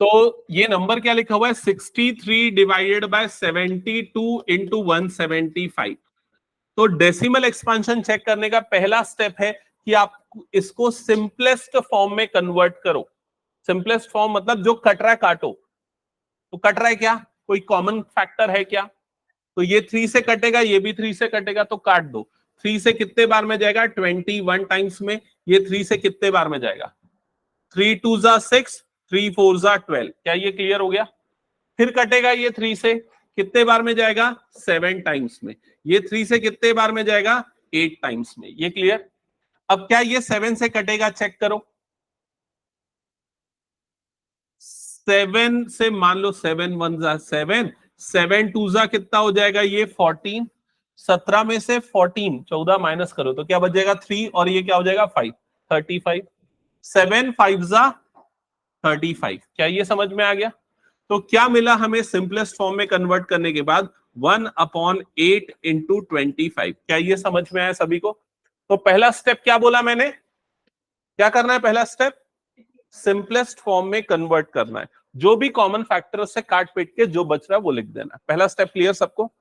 तो ये नंबर क्या लिखा हुआ है, 63 डिवाइडेड बाय 72 इंटू 175। तो डेसिमल एक्सपांशन चेक करने का पहला स्टेप है कि आप इसको सिंपलेस्ट फॉर्म में कन्वर्ट करो। सिंपलेस्ट फॉर्म मतलब जो कट रहा है काटो। तो कट रहा है क्या, कोई कॉमन फैक्टर है क्या? तो ये 3 से कटेगा, ये भी 3 से कटेगा, तो काट दो। 3 से कितने बार में जाएगा, 21 टाइम्स में। ये 3 से कितने बार में जाएगा, 3 2 जा 6, 3 4 जा 12। क्या ये क्लियर हो गया? फिर कटेगा ये 3 से, कितने बार में जाएगा, 7 टाइम्स में। ये 3 से कितने बार में जाएगा, 8 टाइम्स में। ये क्लियर? अब क्या ये 7 से कटेगा, चेक करो। 7 से मान लो 7 1 जा 7, 7 2 जा कितना हो जाएगा, ये 14। 17 में से 14 14 माइनस करो तो क्या बच जाएगा, 3, और ये क्या हो जाएगा, 5, 35। 7 5 जा 35। क्या ये समझ में आ गया? तो क्या मिला हमें सिंपलेस्ट फॉर्म में कन्वर्ट करने के बाद, 1/8 इंटू 25। क्या ये समझ में आया सभी को? तो पहला स्टेप क्या बोला मैंने, क्या करना है? पहला स्टेप सिंपलेस्ट फॉर्म में कन्वर्ट करना है। जो भी कॉमन फैक्टर उससे काट पीट के जो बच रहा है वो लिख देना है। पहला स्टेप क्लियर सबको?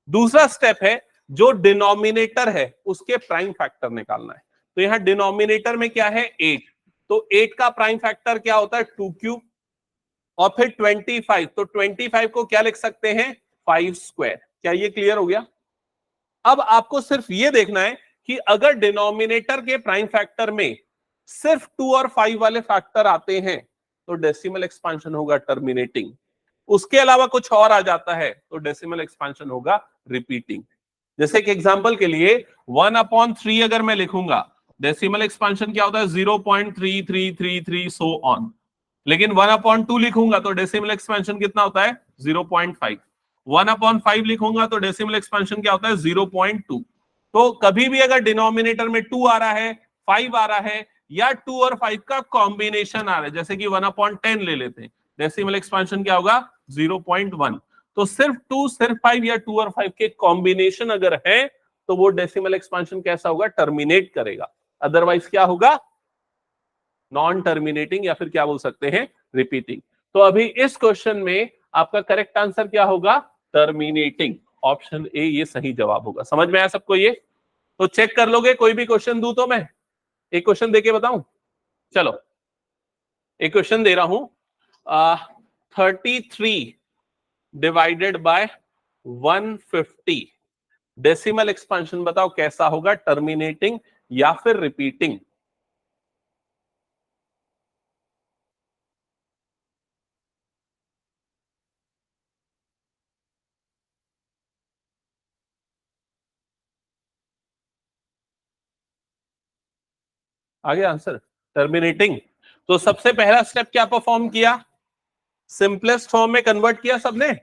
दूसरा स्टेप है जो डिनोमिनेटर है उसके प्राइम फैक्टर निकालना है। तो यहां डिनोमिनेटर में क्या है, 8। तो 8 का प्राइम फैक्टर क्या होता है, 2 क्यूब। और फिर 25, तो 25 को क्या लिख सकते हैं, 5 स्क्वायर। क्या ये क्लियर हो गया? अब आपको सिर्फ ये देखना है कि अगर डिनोमिनेटर के प्राइम फैक्टर में सिर्फ 2 और 5 वाले फैक्टर आते हैं तो डेसिमल एक्सपांशन होगा टर्मिनेटिंग। उसके अलावा कुछ और आ जाता है तो डेसिमल एक्सपांशन होगा रिपीटिंग। जैसे कि एग्जांपल के लिए 1/3 अगर मैं लिखूंगा, डेसिमल एक्सपांशन क्या होता है, 0.3333 सो ऑन। लेकिन 1/2 लिखूंगा तो डेसिमल एक्सपेंशन कितना होता है, 0.5। 1/5 लिखूंगा तो डेसिमल एक्सपेंशन क्या होता है, 0.2। तो कभी भी अगर डिनोमिनेटर में 2 आ रहा है, 5 आ रहा है, या 2 और 5 का कॉम्बिनेशन आ रहा है, जैसे कि 1/10 ले लेते हैं, डेसिमल एक्सपेंशन क्या होगा, 0.1। तो सिर्फ 2, सिर्फ 5 या 2 और 5 के कॉम्बिनेशन अगर है तो वो डेसिमल एक्सपेंशन कैसा होगा, टर्मिनेट करेगा। अदरवाइज क्या होगा, नॉन टर्मिनेटिंग, या फिर क्या बोल सकते हैं, रिपीटिंग। तो अभी इस क्वेश्चन में आपका करेक्ट आंसर क्या होगा, टर्मिनेटिंग। ऑप्शन ए ये सही जवाब होगा। समझ में आया सबको ये? तो चेक कर लोगे, कोई भी क्वेश्चन दूं तो मैं एक क्वेश्चन देके बताऊं? चलो एक क्वेश्चन दे रहा हूं, 33 डिवाइडेड बाय 150। डेसिमल एक्सपेंशन बताओ कैसा होगा, टर्मिनेटिंग या फिर रिपीटिंग? आ गया आंसर, टर्मिनेटिंग। तो सबसे पहला स्टेप क्या परफॉर्म किया, सिंपलेस्ट फॉर्म में कन्वर्ट किया सबने।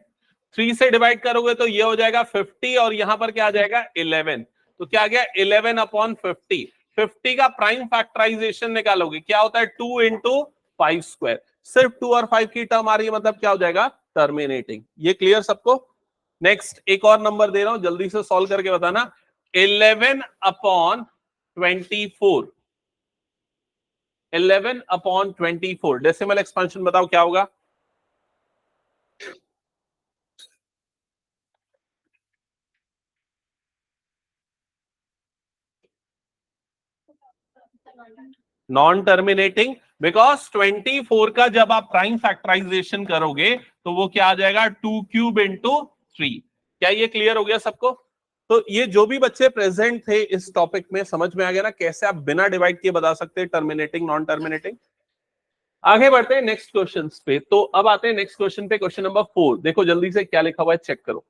3 से डिवाइड करोगे तो ये हो जाएगा 50, और यहां पर क्या आ जाएगा, 11। तो क्या आ गया, 11/50। 50 का प्राइम फैक्टराइजेशन निकालोगे, क्या होता है, 2 इंटू 5 स्क्वायर। सिर्फ 2 और 5 की टर्म आ रही है, मतलब क्या हो जाएगा, टर्मिनेटिंग। ये क्लियर सबको? नेक्स्ट एक और नंबर दे रहा हूं, जल्दी से सॉल्व करके बताना। 11/24, 11/24 डेसिमल एक्सपेंशन बताओ क्या होगा। नॉन टर्मिनेटिंग, बिकॉज 24 का जब आप प्राइम फैक्टराइजेशन करोगे तो वो क्या आ जाएगा, 2 क्यूब इंटू 3। क्या ये क्लियर हो गया सबको? तो ये जो भी बच्चे प्रेजेंट थे इस टॉपिक में, समझ में आ गया ना कैसे आप बिना डिवाइड किए बता सकते हैं टर्मिनेटिंग नॉन टर्मिनेटिंग। आगे बढ़ते हैं नेक्स्ट क्वेश्चन पे। तो अब आते हैं नेक्स्ट क्वेश्चन पे, क्वेश्चन नंबर 4। देखो जल्दी से क्या लिखा हुआ है, चेक करो।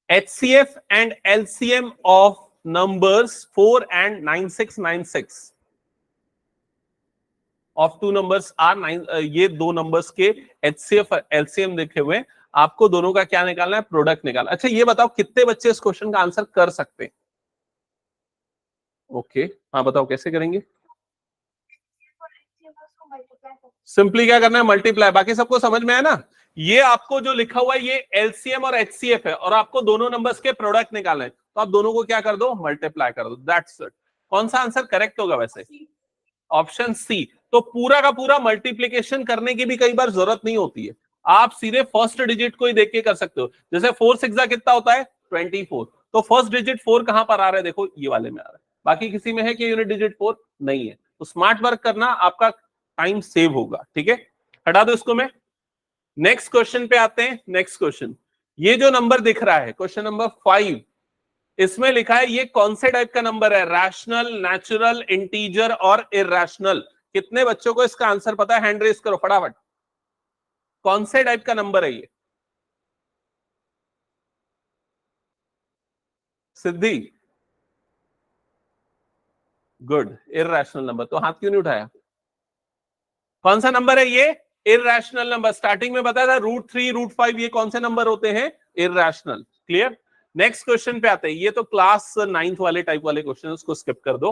HCF and LCM of numbers 4 and 9696 of two numbers are 9। ये दो नंबर्स के HCF LCM देखे हुए, आपको दोनों का क्या निकालना है, प्रोडक्ट निकालना। अच्छा ये बताओ कितने बच्चे इस क्वेश्चन का आंसर कर सकते हैं? ओके हाँ बताओ कैसे करेंगे। सिंपली क्या करना है, मल्टीप्लाई। बाकी सबको समझ में आया ना? ये आपको जो लिखा हुआ है ये एलसीएम और एचसीएफ है, और आपको दोनों नंबर्स के प्रोडक्ट निकालना है। तो आप दोनों को क्या कर दो, मल्टीप्लाई कर दो, दैट्स इट। कौन सा आंसर करेक्ट होगा वैसे? Option C. तो पूरा का पूरा मल्टीप्लीकेशन करने की भी कई बार जरूरत नहीं होती है, आप सीधे फर्स्ट डिजिट को ही देख के कर सकते हो। जैसे 4 6 कितना होता है 24, तो फर्स्ट डिजिट 4 कहां पर आ रहा है, देखो ये वाले में आ रहा है, बाकी किसी में है कि यूनिट डिजिट 4 नहीं है। तो स्मार्ट वर्क करना, आपका टाइम सेव होगा। ठीक है, हटा दो इसको। मैं नेक्स्ट क्वेश्चन पे आते हैं। नेक्स्ट क्वेश्चन, ये जो नंबर दिख रहा है क्वेश्चन नंबर 5, इसमें लिखा है ये कौन से टाइप का नंबर है, रैशनल, नेचुरल, इंटीजर और इरैशनल। कितने बच्चों को इसका आंसर पता है? हैंड रेज करो फटाफट। कौन से टाइप का नंबर है ये? सिद्धि, गुड, इरैशनल नंबर। तो हाथ क्यों नहीं उठाया? कौन सा नंबर है ये? Irrational number. स्टार्टिंग में बताया था √3 √5 ये कौन से नंबर होते हैं? इरैशनल। क्लियर। नेक्स्ट क्वेश्चन पे आते हैं, ये तो क्लास 9th वाले टाइप वाले क्वेश्चन, उसको स्किप कर दो।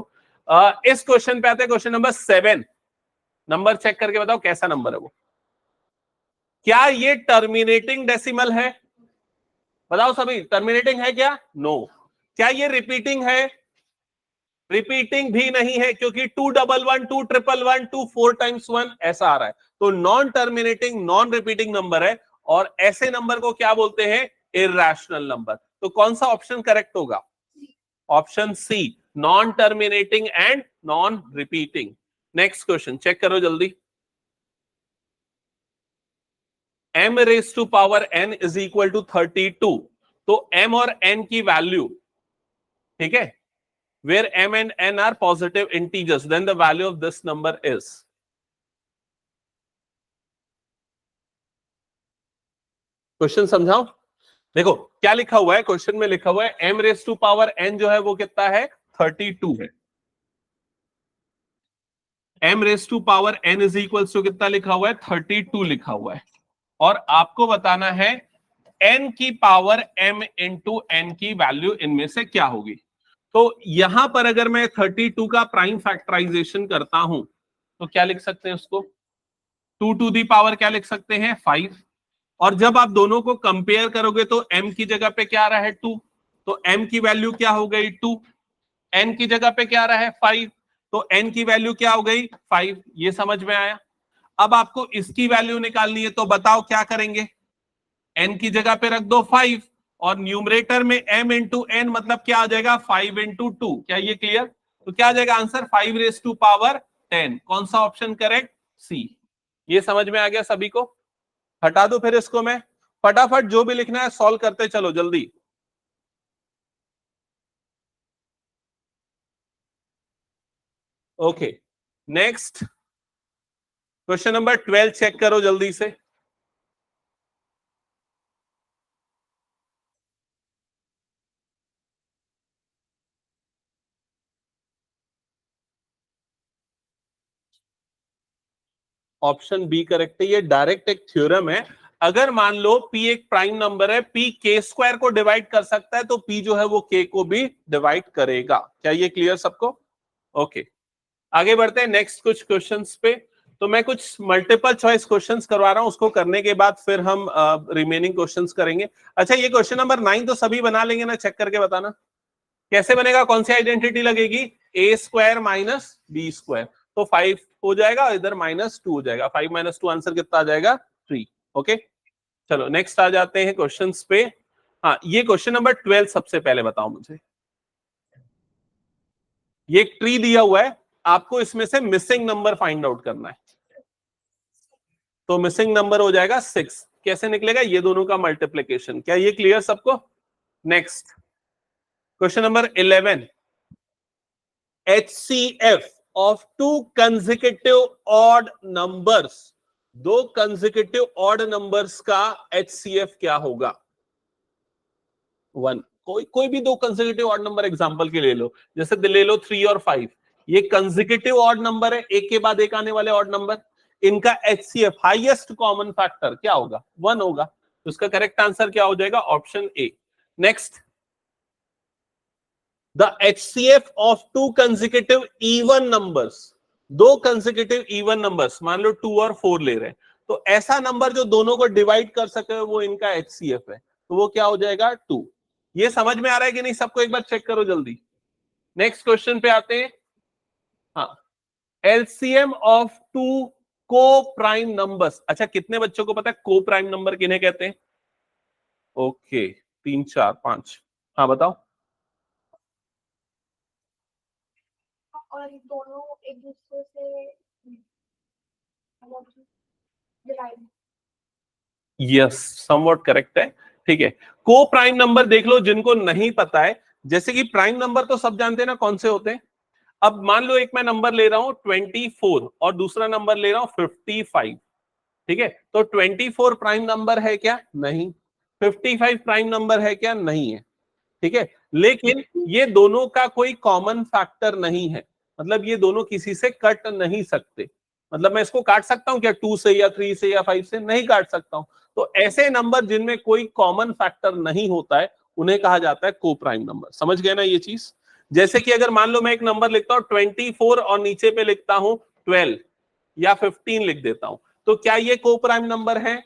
इस क्वेश्चन पे आते हैं, क्वेश्चन नंबर 7। नंबर चेक करके बताओ कैसा नंबर है वो। क्या ये टर्मिनेटिंग डेसिमल है? बताओ सभी, टर्मिनेटिंग है क्या? नो। क्या ये रिपीटिंग है? रिपीटिंग भी नहीं है, क्योंकि 211 2 111 2 4 times 1 ऐसा आ रहा है। तो non terminating, non repeating number है, और ऐसे नंबर को क्या बोलते हैं? Irrational number. तो कौन सा ऑप्शन करेक्ट होगा? Option C, non terminating and non repeating. Next question check करो जल्दी। m raise to power n is equal to 32। तो m और n की वैल्यू, ठीक है, where m and n are positive integers, then the value of this number is। Question समझाओ। देखो क्या लिखा हुआ है क्वेश्चन में, लिखा हुआ है m raise to power n जो है वो कितना है? 32 है। m raise to power n is equal to कितना लिखा हुआ है? 32 लिखा हुआ है। और आपको बताना है n की पावर m इंटू n की वैल्यू इनमें से क्या होगी। तो यहां पर अगर मैं 32 का प्राइम फैक्टराइजेशन करता हूं तो क्या लिख सकते हैं उसको? 2 टू दी पावर क्या लिख सकते हैं? 5। और जब आप दोनों को कंपेयर करोगे तो m की जगह पे क्या आ रहा है? 2। तो m की वैल्यू क्या हो गई? 2। n की जगह पे क्या आ रहा है? 5। तो n की वैल्यू क्या हो गई? 5। ये समझ में आया। अब आपको इसकी वैल्यू निकालनी है, तो बताओ क्या करेंगे? n की जगह पे रख दो 5, और न्यूमरेटर में m इंटू n मतलब क्या आ जाएगा? 5 इंटू 2। क्या ये क्लियर? तो क्या आ जाएगा आंसर? 5 raise to power 10। कौन सा ऑप्शन करेक्ट? सी। ये समझ में आ गया सभी को? हटा दो फिर इसको। मैं फटाफट जो भी लिखना है सॉल्व करते चलो जल्दी। Okay, next question number 12 check करो जल्दी से। ऑप्शन बी करेक्ट है। ये डायरेक्ट एक थ्योरम है। अगर मान लो p एक प्राइम नंबर है, p k स्क्वायर को डिवाइड कर सकता है, तो p जो है वो k को भी डिवाइड करेगा। क्या ये क्लियर सबको? ओके, आगे बढ़ते हैं नेक्स्ट कुछ क्वेश्चंस पे। तो मैं कुछ मल्टीपल चॉइस क्वेश्चंस करवा रहा हूं, उसको करने के बाद फिर हम रिमेनिंग क्वेश्चंस करेंगे। अच्छा, ये क्वेश्चन नंबर 9 तो सभी बना लेंगे ना? चेक करके बताना कैसे बनेगा, कौन सी आइडेंटिटी लगेगी? a square minus B square. तो 5 हो जाएगा, इधर -2 हो जाएगा। 5 - 2 आंसर कितना आ जाएगा? 3। ओके, चलो नेक्स्ट आ जाते हैं क्वेश्चंस पे। हाँ, ये क्वेश्चन नंबर 12 सबसे पहले बताओ मुझे। ये एक ट्री दिया हुआ है, आपको इसमें से मिसिंग नंबर फाइंड आउट करना है। तो मिसिंग नंबर हो जाएगा 6। कैसे निकलेगा? ये दोनों का मल्टीप्लीकेशन। क्या ये क्लियर सबको? Next question number 11, HCF of 2 consecutive odd numbers. 2 consecutive odd numbers का HCF क्या होगा? 1। कोई भी 2 कंसेक्यूटिव ऑड नंबर एग्जांपल के ले लो, जैसे ले लो 3 और 5। ये कंसेक्यूटिव ऑड नंबर है, एक के बाद एक आने वाले ऑड नंबर। इनका HCF हाईएस्ट कॉमन फैक्टर क्या होगा? 1 होगा। तो इसका करेक्ट आंसर क्या हो जाएगा? Option A. Next, the HCF of 2 consecutive even numbers. 2 consecutive even numbers, मान लो 2 और 4 ले रहे हैं, तो ऐसा नंबर जो दोनों को डिवाइड कर सके वो इनका HCF है, तो वो क्या हो जाएगा? 2। ये समझ में आ रहा है कि नहीं सबको? एक बार चेक करो जल्दी। नेक्स्ट क्वेश्चन पे आते हैं। हाँ, एलसीएम ऑफ टू को प्राइम नंबर्स। अच्छा, कितने बच्चों को पता है को प्राइम नंबर किन्हें कहते हैं? ओके, 3 4 5। हाँ बताओ। और दोनों एक दूसरे से डिवाइड। यस, समवॉट करेक्ट है। ठीक है, को प्राइम नंबर देख लो जिनको नहीं पता है। जैसे कि प्राइम नंबर तो सब जानते हैं ना कौन से होते हैं। अब मान लो एक मैं नंबर ले रहा हूं 24 और दूसरा नंबर ले रहा हूं 55। ठीक है, तो 24 प्राइम नंबर है क्या? नहीं। 55 प्राइम नंबर है क्या? नहीं है। ठीक है, लेकिन ये दोनों का कोई कॉमन फैक्टर नहीं है। मतलब ये दोनों किसी से कट नहीं सकते। मतलब मैं इसको काट सकता हूं क्या 2 से या 3 से या 5 से? नहीं काट सकता हूं। तो ऐसे नंबर जिनमें कोई कॉमन फैक्टर नहीं होता है उन्हें कहा जाता है को प्राइम नंबर। समझ गए ना ये चीज? जैसे कि अगर मान लो मैं एक नंबर लिखता हूं 24 और नीचे पे लिखता हूं 12 या 15 लिख देता हूं, तो क्या ये को प्राइम नंबर है?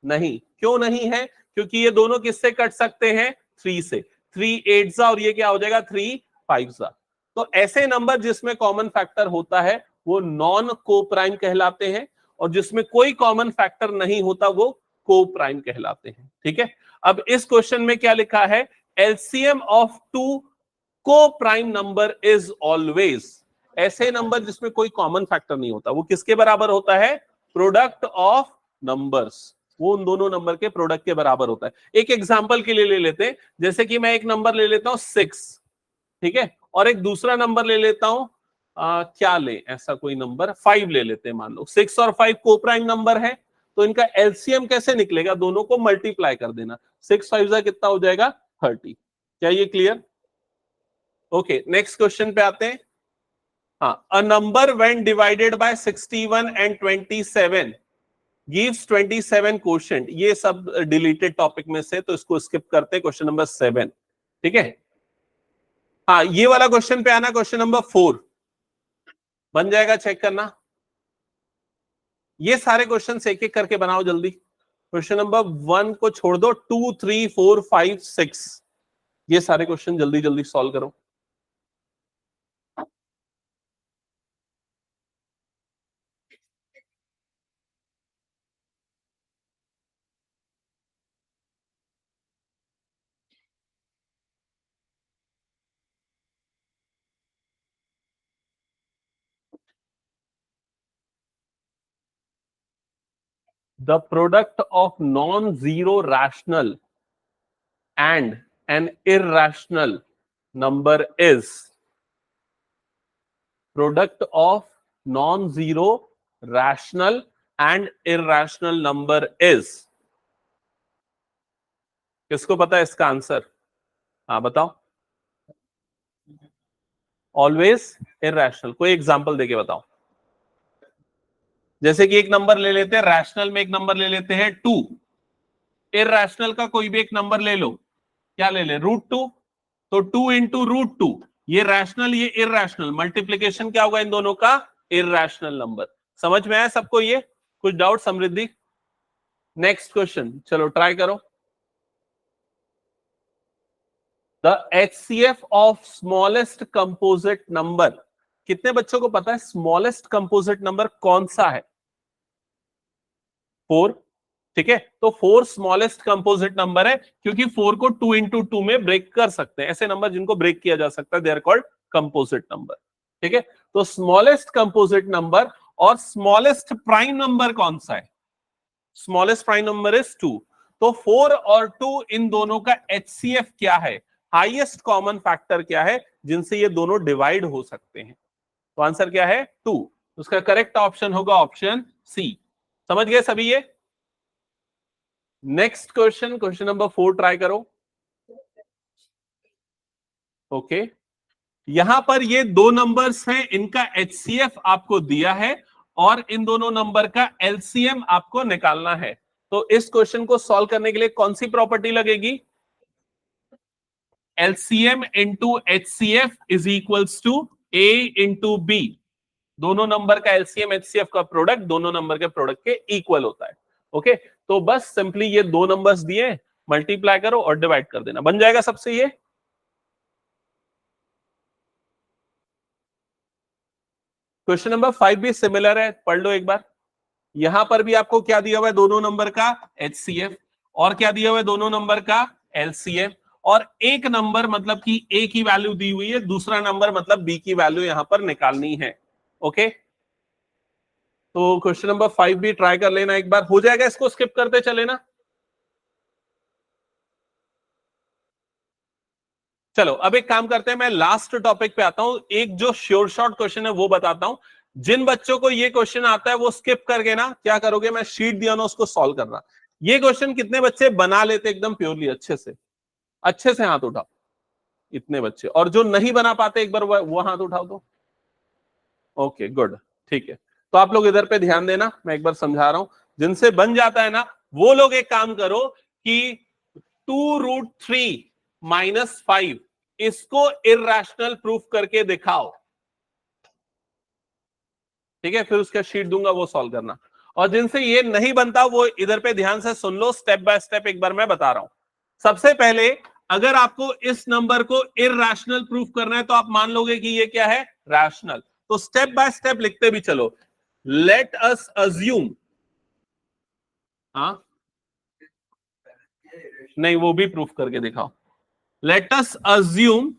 नहीं। क्यों नहीं है? क्योंकि ये दोनों किससे कट सकते हैं? 3 से। 3 8 जा और ये क्या हो जाएगा? 3 5 जा। तो ऐसे नंबर जिसमें कॉमन फैक्टर होता है वो नॉन को प्राइम कहलाते हैं, और जिसमें कोई कॉमन फैक्टर नहीं होता वो को प्राइम कहलाते हैं। ठीक है, अब इस क्वेश्चन में क्या लिखा है? एलसीएम ऑफ टू को प्राइम नंबर इज ऑलवेज। ऐसे नंबर जिसमें कोई कॉमन फैक्टर नहीं होता वो किसके बराबर होता है? Product of numbers. वो उन दोनों नंबर के प्रोडक्ट के बराबर होता है। एक एग्जांपल के लिए ले लेते हैं, जैसे कि मैं एक नंबर ले लेता हूं 6, ठीक है, और एक दूसरा नंबर ले लेता हूं क्या ले, ऐसा कोई नंबर 5 ले लेते हैं। मान लो 6 और 5 को प्राइम नंबर है, तो इनका एलसीएम कैसे निकलेगा? दोनों को मल्टीप्लाई कर देना। 6 5 जा कितना हो जाएगा? 30। क्या ये क्लियर? ओके, नेक्स्ट क्वेश्चन पे आते हैं। हाँ, a number when divided by 61 and 27 gives 27 quotient. ये सब डिलीटेड टॉपिक में से, तो इसको स्किप करते हैं। क्वेश्चन नंबर 7, ठीक है। हाँ, ये वाला क्वेश्चन पे आना। क्वेश्चन नंबर 4 बन जाएगा, चेक करना। ये सारे क्वेश्चन एक एक करके बनाओ जल्दी। क्वेश्चन नंबर 1 को छोड़ दो, 2 3 4 5 6, ये सारे क्वेश्चन जल्दी जल्दी सॉल्व करो। The product of non-zero rational and an irrational number is product of non-zero rational and irrational number is। किसको पता है इसका आंसर? हाँ बताओ। Always irrational. कोई एग्जांपल देके बताओ। जैसे कि एक नंबर ले लेते हैं, रैशनल में एक नंबर ले लेते हैं 2, इरैशनल का कोई भी एक नंबर ले लो। क्या ले ले? √2। तो 2 इंटू √2, ये रैशनल ये इरैशनल, मल्टीप्लीकेशन क्या होगा इन दोनों का? Irrational number. समझ में आया सबको? ये कुछ डाउट समृद्धि? नेक्स्ट क्वेश्चन, चलो ट्राई करो। The HCF of smallest composite number. कितने बच्चों को पता है स्मॉलेस्ट कंपोजिट नंबर कौन सा है? 4। ठीक है, तो 4 स्मॉलेस्ट कंपोजिट नंबर है, क्योंकि 4 को 2 इंटू 2 में ब्रेक कर सकते हैं। ऐसे नंबर जिनको ब्रेक किया जा सकता है they are called composite number. ठीक है, तो स्मॉलेस्ट कंपोजिट नंबर और स्मॉलेस्ट प्राइम नंबर कौन सा है? Smallest prime number is 2। तो 4 और 2 इन दोनों का HCF क्या है? हाईएस्ट कॉमन फैक्टर क्या है जिनसे ये दोनों डिवाइड हो सकते हैं? तो आंसर क्या है? 2। उसका करेक्ट ऑप्शन होगा ऑप्शन सी। समझ गए सभी ये? Next question, question number 4 try करो। ओके, यहां पर ये दो नंबर्स हैं, इनका HCF आपको दिया है और इन दोनों नंबर का LCM आपको निकालना है। तो इस क्वेश्चन को सॉल्व करने के लिए कौन सी प्रॉपर्टी लगेगी? LCM into HCF is equals to A into B। दोनों नंबर का LCM HCF का प्रोडक्ट दोनों नंबर के प्रोडक्ट के इक्वल होता है। ओके, तो बस सिंपली ये दो नंबर्स दिए, मल्टीप्लाई करो और डिवाइड कर देना, बन जाएगा सबसे ये। क्वेश्चन नंबर 5 भी सिमिलर है, पढ़ लो एक बार। यहां पर भी आपको क्या दिया हुआ है, दोनों नंबर का HCF, और क्या दिया हुआ है, दोनों नंबर का LCM, और एक नंबर मतलब कि A की वैल्यू दी हुई है, दूसरा नंबर मतलब B की वैल्यू यहां पर निकालनी है। ओके, तो क्वेश्चन नंबर 5 भी ट्राई कर लेना एक बार, हो जाएगा, इसको स्किप करते चले ना। चलो अब एक काम करते हैं, मैं लास्ट टॉपिक पे आता हूं, एक जो श्योर शॉर्ट क्वेश्चन है वो बताता हूं। जिन बच्चों को ये क्वेश्चन आता है वो स्किप करके ना क्या करोगे, मैं शीट दिया ना उसको सॉल्व करना। ये क्वेश्चन कितने बच्चे बना लेते एकदम प्योरली अच्छे से, अच्छे से हाथ उठाओ, इतने बच्चे, और जो नहीं बना पाते एक बार वो हाथ उठाओ तो। ओके गुड, ठीक है, तो आप लोग इधर पे ध्यान देना, मैं एक बार समझा रहा हूं। जिनसे बन जाता है ना वो लोग एक काम करो कि 2√3 - 5 इसको इररेशनल प्रूफ करके दिखाओ, ठीक है, फिर उसका शीट दूंगा वो सॉल्व करना। और जिनसे ये नहीं बनता वो इधर पे ध्यान से सुन लो, स्टेप बाय स्टेप एक बार मैं बता रहा हूं। सबसे पहले अगर आपको इस नंबर को इररेशनल प्रूफ करना है तो आप मान लोगे कि ये क्या है, रैशनल। तो स्टेप बाय स्टेप लिखते भी चलो। लेट अस अज्यूम, हाँ नहीं वो भी प्रूफ करके दिखाओ। Let us assume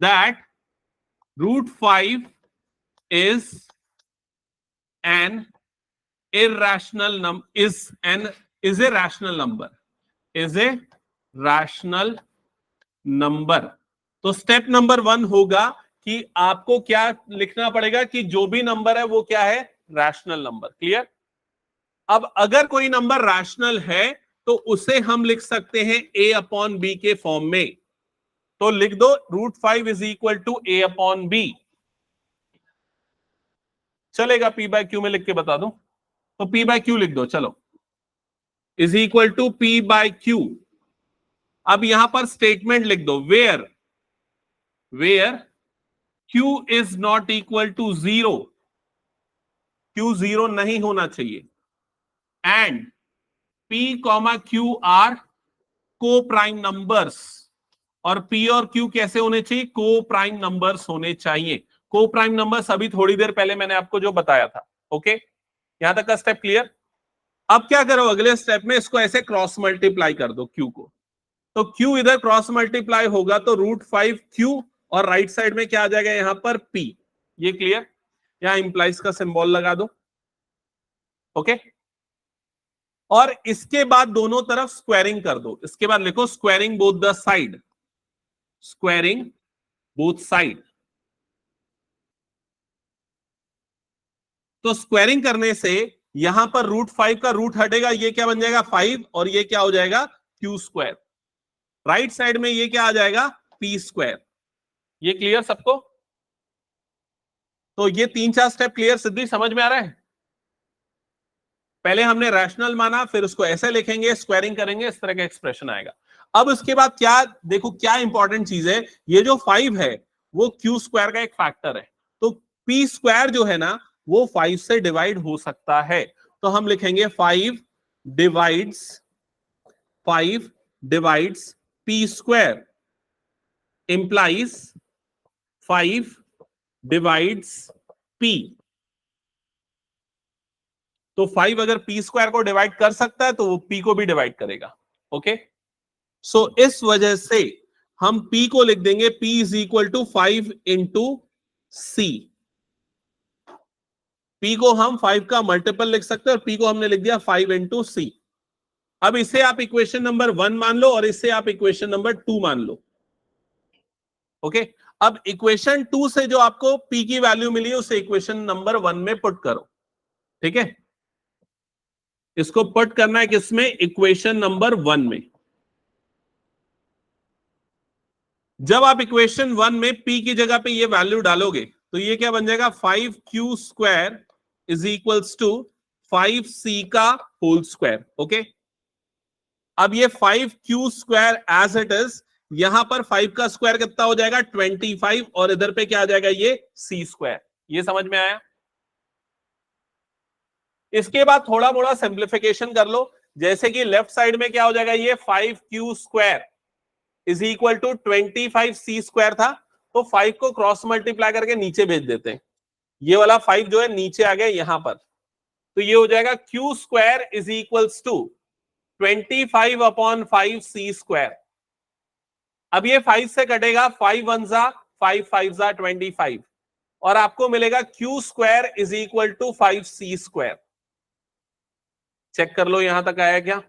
that √5 is an irrational number, is a rational number, is a rational number। तो स्टेप नंबर 1 होगा कि आपको क्या लिखना पड़ेगा कि जो भी नंबर है वो क्या है, रैशनल नंबर। क्लियर? अब अगर कोई नंबर रैशनल है तो उसे हम लिख सकते हैं A/B के फॉर्म में। तो लिख दो √5 = A/B। चलेगा, P/Q में लिख के बता दो, तो P/Q लिख दो, चलो, = P/Q। अब यहां पर स्टेटमेंट लिख दो, where Q is not equal to 0, Q 0 नहीं होना चाहिए, एंड P, Q को प्राइम नंबर्स। और P और Q कैसे होने चाहिए, को प्राइम नंबर्स होने चाहिए। को प्राइम नंबर्स अभी थोड़ी देर पहले मैंने आपको जो बताया था। ओके, यहां तक का स्टेप क्लियर? अब क्या करो, अगले स्टेप में इसको ऐसे क्रॉस मल्टीप्लाई कर दो Q को। तो Q इधर क्रॉस मल्टीप्लाई होगा तो √5Q, और राइट साइड में क्या आ जाएगा यहां पर P। ये क्लियर? यहां इंप्लाइज का सिंबल लगा दो। ओके, और इसके बाद दोनों तरफ स्क्वायरिंग कर दो। इसके बाद लिखो squaring both the side, squaring both side. तो स्क्वायरिंग करने से यहां पर √5 का रूट हटेगा, ये क्या बन जाएगा 5, और ये क्या हो जाएगा Q²। राइट साइड में ये क्या आ जाएगा P²। ये क्लियर सबको? तो ये 3-4 स्टेप क्लियर, सिद्धि समझ में आ रहा है? पहले हमने रैशनल माना, फिर उसको ऐसे लिखेंगे, स्क्वायरिंग करेंगे, इस तरह का एक्सप्रेशन आएगा। अब उसके बाद क्या, देखो क्या इंपॉर्टेंट चीज है, ये जो 5 है वो Q² का एक फैक्टर है, तो P² जो है ना वो 5 से डिवाइड हो सकता है। तो हम लिखेंगे 5 divides P² implies 5 divides P। तो 5 अगर P² को डिवाइड कर सकता है तो वो P को भी डिवाइड करेगा। ओके, सो इस वजह से हम P को लिख देंगे P = 5 × C। P को हम 5 का मल्टीपल लिख सकते हैं और P को हमने लिख दिया 5 × C। अब इसे आप इक्वेशन नंबर 1 मान लो और इसे आप इक्वेशन नंबर 2 मान लो। ओके, अब इक्वेशन 2 से जो आपको P की वैल्यू मिली है उसे इक्वेशन नंबर 1 में पुट करो। ठीक है, इसको पुट करना है किसमें, इक्वेशन नंबर 1 में। जब आप इक्वेशन 1 में P की जगह पे ये वैल्यू डालोगे तो ये क्या बन जाएगा, 5Q² = 5C का होल स्क्वायर। ओके, अब ये 5Q² एज इट इज, यहां पर 5 का स्क्वायर कितना हो जाएगा 25, और इधर पे क्या आ जाएगा ये C²। ये समझ में आया? इसके बाद थोड़ा मोड़ा सिंप्लीफिकेशन कर लो, जैसे कि लेफ्ट साइड में क्या हो जाएगा, ये 5q² is equal to 25c² था, तो 5 को क्रॉस मल्टीप्लाई करके नीचे भेज देते हैं, ये वाला 5 जो है नीचे आ गया यहां पर, तो ये हो जाएगा q² is equals to 25/5c²। अब ये 5 से कटेगा, 5 1 जा 5 5 जा 25, और आपको मिलेगा q² is equal to 5c²। Check कर लो यहां तक आया क्या,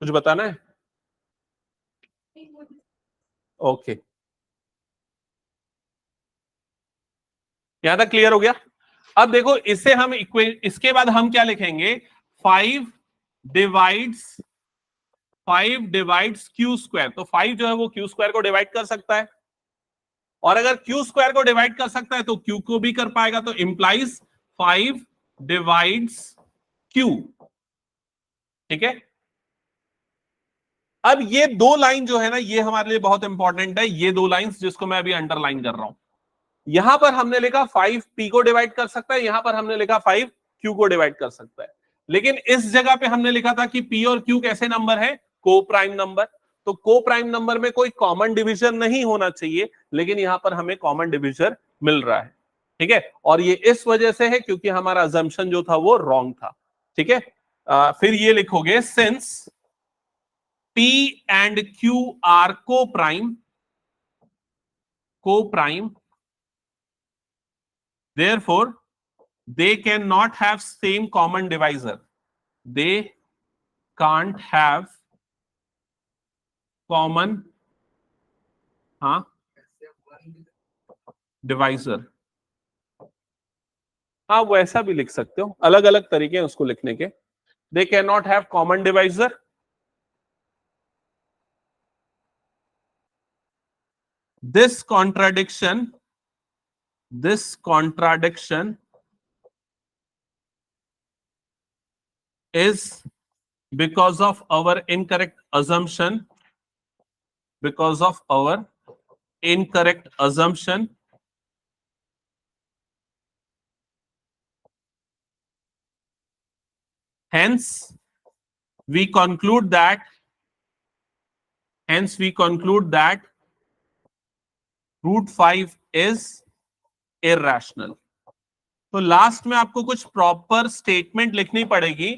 कुछ बताना है? ओके, यहां तक क्लियर हो गया। अब देखो इसे हम इसके बाद हम क्या लिखेंगे, 5 डिवाइड्स q²। तो 5 जो है वो q² को डिवाइड कर सकता है, और अगर q² को डिवाइड कर सकता है तो q को भी कर पाएगा, तो इंप्लाइज 5 डिवाइड्स q। ठीक है, अब ये दो लाइन जो है ना, ये हमारे लिए बहुत इंपॉर्टेंट है, ये दो लाइंस जिसको मैं अभी अंडरलाइन कर रहा हूं। यहां पर हमने लिखा 5 p को डिवाइड कर सकता है, यहां पर हमने लिखा 5 q को डिवाइड कर सकता है, लेकिन इस जगह पे हमने लिखा था कि p और q कैसे नंबर है, को प्राइम नंबर, तो को प्राइम नंबर में कोई कॉमन डिवीजन नहीं होना चाहिए, लेकिन यहां पर हमें कॉमन डिवीजन मिल रहा है। ठीक है, और ये इस वजह से है क्योंकि हमारा अजम्पशन जो था वो रॉन्ग था। ठीक है, फिर ये लिखोगे, since p and q are co-prime, therefore they cannot have same common divisor. They can't have common divisor. हाँ, वो ऐसा भी लिख सकते हो, अलग अलग तरीके हैं उसको लिखने के। They cannot have common divisor. This contradiction is because of our incorrect assumption, hence we conclude that root 5 is irrational. तो लास्ट में आपको कुछ प्रॉपर स्टेटमेंट लिखनी पड़ेगी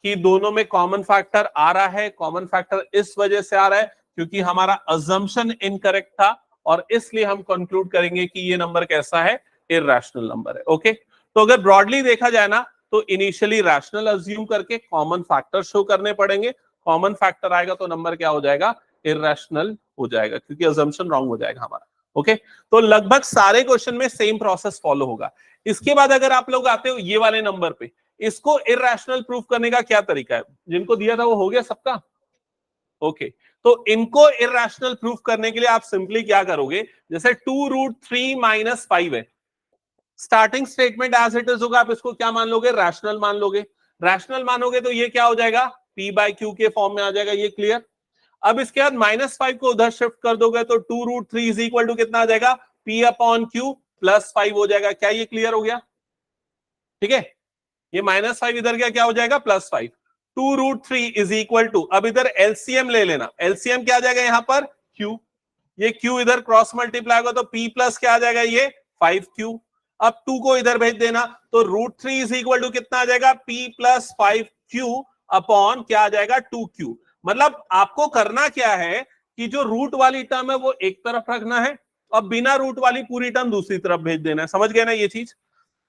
कि दोनों में कॉमन फैक्टर आ रहा है, कॉमन फैक्टर इस वजह से आ रहा है क्योंकि हमारा अजम्पशन इनकरेक्ट था, और इसलिए हम कंक्लूड करेंगे कि ये नंबर कैसा है, इरैशनल नंबर है। ओके, तो अगर ब्रॉडली देखा जाए ना, तो इनिशियली रैशनल अज्यूम करके कॉमन फैक्टर शो करने पड़ेंगे, कॉमन फैक्टर आएगा तो नंबर क्या हो जाएगा, इरैशनल हो जाएगा, क्योंकि अजम्पशन रॉन्ग हो जाएगा हमारा। ओके, तो लगभग सारे क्वेश्चन में सेम प्रोसेस फॉलो होगा। इसके बाद अगर आप लोग आते हो ये वाले नंबर पे, इसको इरैशनल प्रूफ करने का क्या तरीका है, जिनको दिया था वो हो गया सबका। ओके, तो इनको इरैशनल प्रूफ करने के लिए आप सिंपली क्या करोगे, जैसे 2√3 - 5 है, starting statement as it is होगा, आप इसको क्या मान लोगे, रैशनल मान लोगे। रैशनल मानोगे तो ये क्या हो जाएगा, p/q के फॉर्म में आ जाएगा, ये क्लियर। अब इसके बाद -5 को उधर शिफ्ट कर दोगे तो 2√3 इज इक्वल टू कितना आ जाएगा, p/q +5 हो जाएगा। क्या ये क्लियर हो गया? ठीक है, ये -5 इधर गया, क्या हो जाएगा, +5। 2√3 इज इक्वल टू, अब इधर एलसीएम ले लेना, एलसीएम क्या आ जाएगा यहां पर, q, ये q इधर क्रॉस मल्टीप्लाई होगा तो p प्लस क्या आ जाएगा, ये 5q। अब 2 को इधर भेज देना तो √3 इज इक्वल टू कितना आ जाएगा, p + 5q अपॉन क्या आ जाएगा, 2q। मतलब आपको करना क्या है कि जो रूट वाली टर्म है वो एक तरफ रखना है और बिना रूट वाली पूरी टर्म दूसरी तरफ भेज देना है। समझ गए ना ये चीज?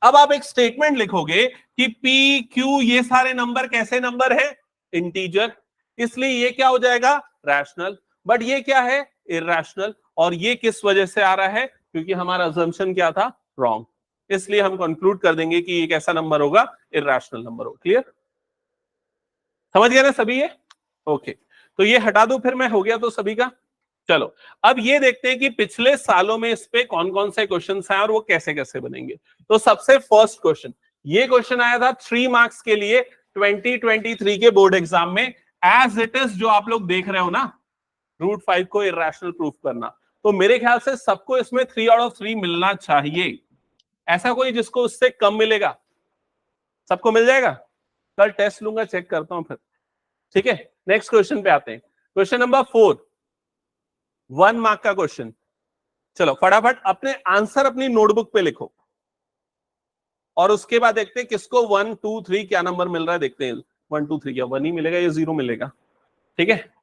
अब आप एक स्टेटमेंट लिखोगे कि पी क्यू ये सारे नंबर कैसे नंबर है, इंटीजर, इसलिए ये क्या हो जाएगा, रैशनल। बट ये क्या है, इरैशनल। और ये किस वजह से आ रहा है, क्योंकि हमारा अजम्पशन क्या था, रॉन्ग। इसलिए हम कंक्लूड कर देंगे कि ये कैसा नंबर होगा, इरैशनल नंबर होगा। क्लियर, समझ गए ना सभी ये? ओके, तो ये हटा दो फिर, मैं हो गया तो सभी का। चलो अब ये देखते हैं कि पिछले सालों में इस पे कौन कौन से क्वेश्चन आए और वो कैसे कैसे बनेंगे। तो सबसे फर्स्ट क्वेश्चन, ये क्वेश्चन आया था 3 मार्क्स के लिए 2023 के बोर्ड एग्जाम में, एज इट इज जो आप लोग देख रहे हो ना, √5 को इरैशनल प्रूफ करना। तो मेरे ख्याल से सबको इसमें 3/3 मिलना चाहिए, ऐसा कोई जिसको उससे कम मिलेगा, सबको मिल जाएगा? कल टेस्ट लूंगा, चेक करता हूं फिर। ठीक है, नेक्स्ट क्वेश्चन पे आते हैं। क्वेश्चन नंबर 4, 1 मार्क का क्वेश्चन। चलो फटाफट अपने आंसर अपनी नोटबुक पे लिखो और उसके बाद देखते हैं किसको 1 2 3 क्या नंबर मिल रहा है, देखते हैं 1 2 3 क्या 1 ही मिलेगा या 0 मिलेगा। ठीक है,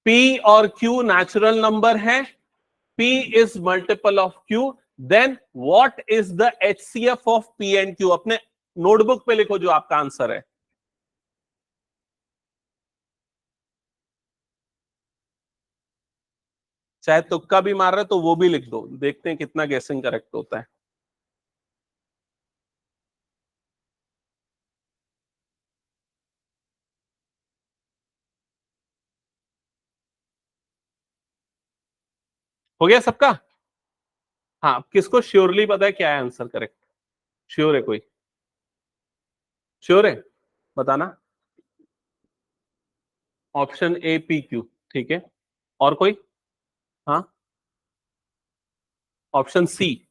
P और Q नेचुरल नंबर है, P is multiple of Q, then what is the HCF of P and Q? अपने नोटबुक पे लिखो जो आपका आंसर है। चाहे तुक्का भी मार रहे तो वो भी लिख दो, देखते हैं कितना गेसिंग करेक्ट होता है। हो गया सबका? हाँ, किसको श्योरली पता है क्या है आंसर करेक्ट? श्योर है कोई? श्योर है, बताना। ऑप्शन ए PQ, ठीक है। और कोई? हाँ, ऑप्शन सी।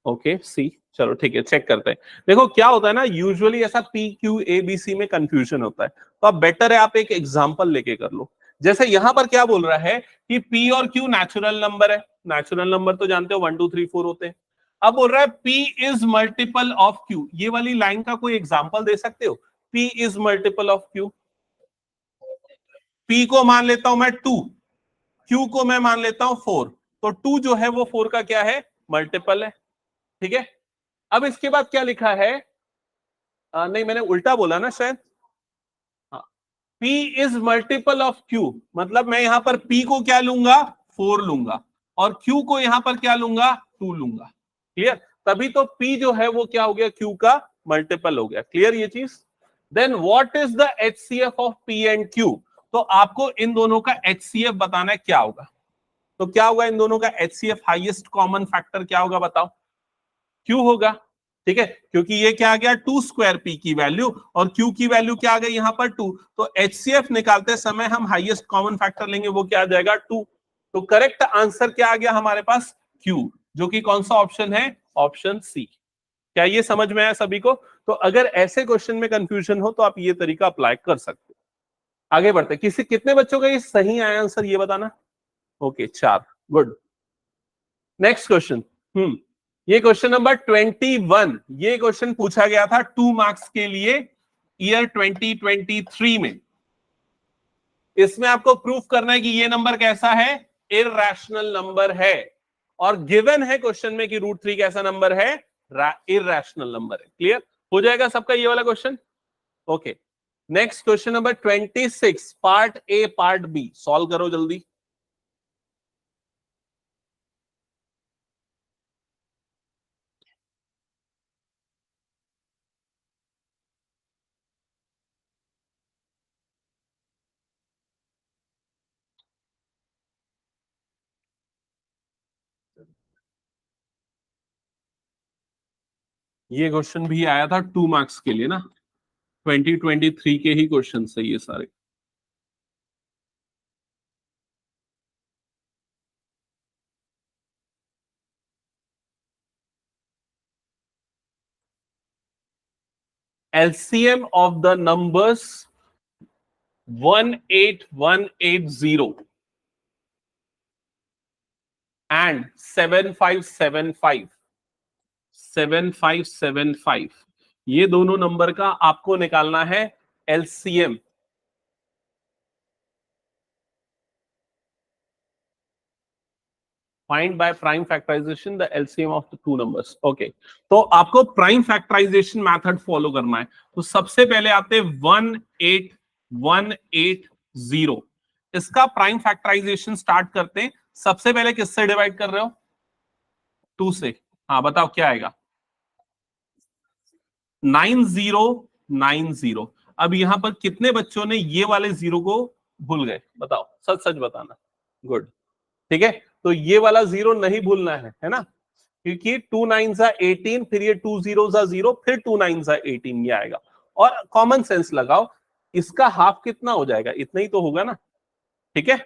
ओके सी, चलो ठीक है, चेक करते हैं। देखो क्या होता है ना, यूजुअली ऐसा PQABC में कंफ्यूजन होता है, तो अब बेटर है आप एक एग्जांपल लेके कर लो। जैसे यहां पर क्या बोल रहा है कि P और Q नेचुरल नंबर है, नेचुरल नंबर तो जानते हो 1 2 3 4 होते हैं। अब बोल रहा है P is multiple of Q, ये वाली लाइन का कोई एग्जाम्पल दे सकते हो? P is multiple of Q, P को मान लेता हूं मैं 2, Q को मैं मान लेता हूं 4, तो 2 जो है वो 4 का क्या है, मल्टीपल है। ठीक है, अब इसके बाद क्या लिखा है, नहीं मैंने उल्टा बोला ना शायद। हाँ, P is multiple of Q, मतलब मैं यहां पर P को क्या लूंगा, 4 लूंगा, और Q को यहां पर क्या लूंगा, 2 लूंगा। क्लियर? तभी तो P जो है वो क्या हो गया, Q का मल्टीपल हो गया। क्लियर ये चीज? Then what is the HCF of P and Q? तो आपको इन दोनों का HCF बताना है, क्या होगा? तो क्या होगा इन दोनों का HCF, हाईएस्ट कॉमन फैक्टर क्या होगा बताओ? Q होगा। ठीक है, क्योंकि ये क्या आ गया, 2 स्क्वायर P की वैल्यू, और Q की वैल्यू क्या आ गई यहां पर 2, तो HCF निकालते समय हम हाईएस्ट कॉमन फैक्टर लेंगे, वो क्या आ जाएगा, 2। तो करेक्ट आंसर क्या आ गया हमारे पास, Q, जो कि कौन सा ऑप्शन है, ऑप्शन सी। क्या ये समझ में आया सभी को? तो अगर ऐसे क्वेश्चन में कंफ्यूजन हो तो आप ये तरीका अप्लाई कर सकते हो। आगे बढ़ते, किसी कितने बच्चों का ये सही आया आंसर ये बताना। Okay 4, good. Next question. ये क्वेश्चन नंबर 21, ये क्वेश्चन पूछा गया था 2 मार्क्स के लिए ईयर 2023 में। इसमें आपको प्रूफ करना है कि ये नंबर कैसा है, इररेशनल नंबर है, और गिवन है क्वेश्चन में कि √3 कैसा नंबर है, इररेशनल नंबर है। क्लियर हो जाएगा सबका ये वाला question? Okay, next question number 26, part A part B, solve करो जल्दी। ये क्वेश्चन भी आया था 2 मार्क्स के लिए ना, 2023 के ही क्वेश्चन है ये सारे। LCM of the numbers 18180 and 7575 ये दोनों नंबर का आपको निकालना है LCM। Find by prime factorization the LCM of the two numbers. Okay, तो आपको प्राइम फैक्टराइजेशन मेथड फॉलो करना है। तो सबसे पहले आते हैं 18180, इसका प्राइम फैक्टराइजेशन स्टार्ट करते हैं। सबसे पहले किससे डिवाइड कर रहे हो, 2 से। हाँ बताओ क्या आएगा, 9090। अब यहां पर कितने बच्चों ने ये वाले 0 को भूल गए, बताओ, सच सच बताना। गुड, ठीक है, तो ये वाला 0 नहीं भूलना है ना, क्योंकि 2 9 18, फिर ये 2 0 0, फिर 2 9 18 ये आएगा। और कॉमन सेंस लगाओ, इसका हाफ कितना हो जाएगा, इतना ही तो होगा ना। ठीक है,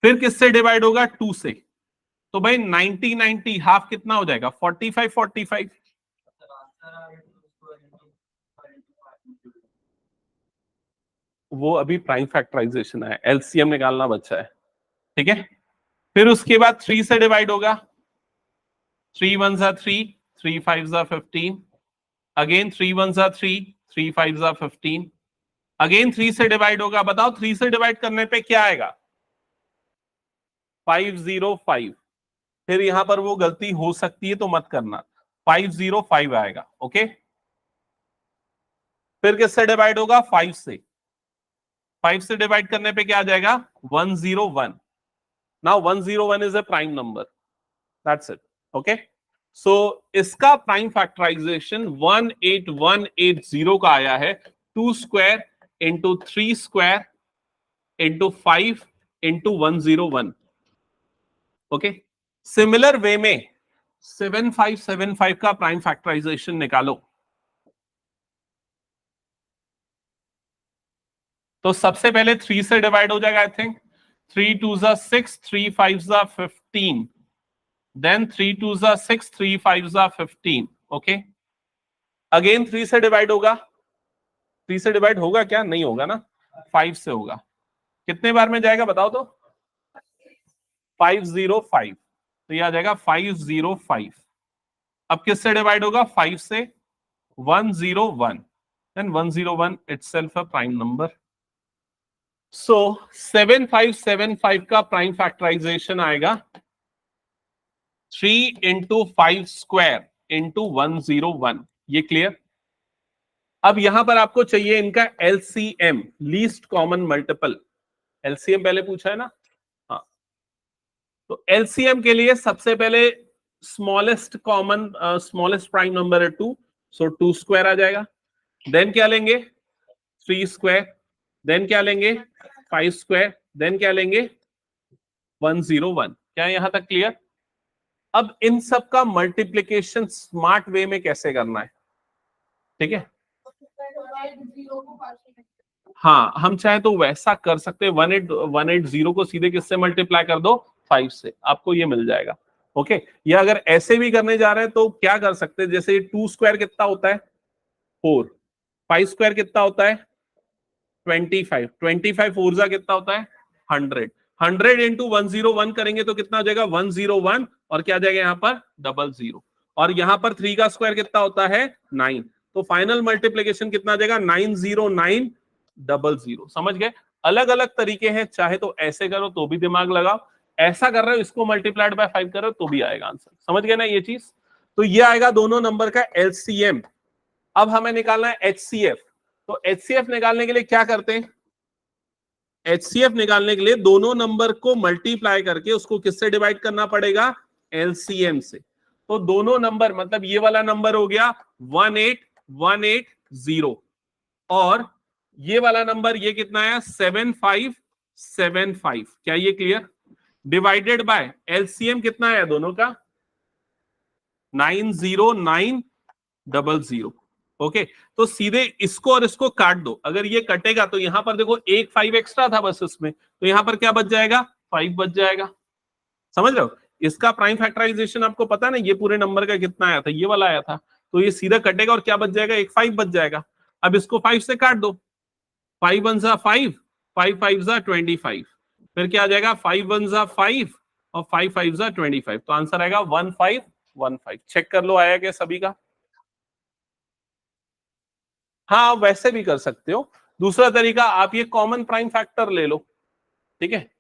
फिर किससे डिवाइड होगा, 2 से। तो भाई 90 90 हाफ कितना हो जाएगा 45 45। वो अभी प्राइम फैक्टराइजेशन है, एलसीएम निकालना बचा है, ठीक है। फिर उसके बाद 3 से डिवाइड होगा, 3 1 जा 3, 3 5 जा 15, अगेन 3 1 जा 3, 3 5 जा 15, अगेन 3 से डिवाइड होगा। बताओ 3 से डिवाइड करने पे क्या आएगा 505। फिर यहां पर वो गलती हो सकती है तो मत करना, 505 आएगा, ओके। फिर किससे डिवाइड होगा 5 से, 5 से डिवाइड करने पे क्या आ जाएगा 101। Now 101 is a prime number, that's it, okay. So इसका प्राइम फैक्टराइजेशन 18180 का आया है, 2 square into 3 square into 5 into 101, okay. Similar way में 7575 का प्राइम फैक्टराइजेशन निकालो। तो सबसे पहले 3 से डिवाइड हो जाएगा, आई थिंक 3 2 जा 6, 3 5 जा 15, देन 3 2 जा 6, 3 5 जा 15, ओके। अगेन 3 से डिवाइड होगा, 3 से डिवाइड होगा क्या, नहीं होगा ना, 5 से होगा। कितने बार में जाएगा बताओ तो 505, तो ये आ जाएगा 505। अब किससे डिवाइड होगा 5 से 101, then 101 itself a prime number. So 7575 का प्राइम फैक्टराइजेशन आएगा 3 इंटू 5 स्क्वायर इंटू 101। ये क्लियर। अब यहां पर आपको चाहिए इनका LCM, least common multiple. LCM पहले पूछा है ना, हाँ। तो एलसीएम के लिए सबसे पहले smallest common smallest prime number है 2, सो 2 स्क्वायर आ जाएगा। देन क्या लेंगे 3 स्क्वायर, देन क्या लेंगे 5 स्क्वायर, देन क्या लेंगे 101। क्या यहां तक क्लियर। अब इन सब का मल्टीप्लीकेशन स्मार्ट वे में कैसे करना है, ठीक है। हाँ, हम चाहे तो वैसा कर सकते हैं, 180 को सीधे किससे मल्टीप्लाई कर दो 5 से, आपको ये मिल जाएगा, ओके। या अगर ऐसे भी करने जा रहे हैं तो क्या कर सकते हैं, जैसे 2 स्क्वायर कितना होता है 4, 5 स्क्वायर कितना होता है 25, 25 4 जा कितना होता है 100, 100 इंटू 101 करेंगे तो कितना हो जाएगा 101, और क्या जाएगा यहाँ पर 00, और यहाँ पर 3 का स्क्वायर कितना होता है 9, तो फाइनल मल्टीप्लीकेशन कितना आ जाएगा 90900। समझ गए। अलग अलग तरीके हैं, चाहे तो ऐसे करो तो भी दिमाग लगाओ, ऐसा कर रहे हो इसको मल्टीप्लाइड बाय 5 करो तो भी आएगा आंसर। समझ गए ना ये चीज। तो ये आएगा दोनों नंबर का एलसीएम। अब हमें निकालना है एचसीएफ। तो एचसीएफ निकालने के लिए क्या करते हैं, एचसीएफ निकालने के लिए दोनों नंबर को मल्टीप्लाई करके उसको किससे डिवाइड करना पड़ेगा एलसीएम से। तो दोनों नंबर मतलब ये वाला नंबर हो गया 18180, और ये वाला नंबर ये कितना आया 7575। क्या ये क्लियर। डिवाइडेड बाय एलसीएम कितना आया दोनों का 90900, ओके। तो सीधे इसको और इसको काट दो, अगर ये कटेगा तो यहां पर देखो एक 5 एक्स्ट्रा था बस इसमें, तो यहां पर क्या बच जाएगा 5 बच जाएगा। समझ रहे हो। इसका प्राइम फैक्टराइजेशन आपको पता है ना, ये पूरे नंबर का कितना आया था, ये वाला आया था, तो ये सीधा कटेगा और क्या बच जाएगा एक 5 बच जाएगा। अब इसको 5 से काट दो, 5 1 जा 5, 5 5 जा 25, फिर क्या आ जाएगा 5 1 जा 5 और 5 5 जा 25, तो आंसर आएगा 1515। चेक कर लो आया क्या सभी का। हाँ वैसे भी कर सकते हो। दूसरा तरीका आप ये कॉमन प्राइम फैक्टर ले लो, ठीक है,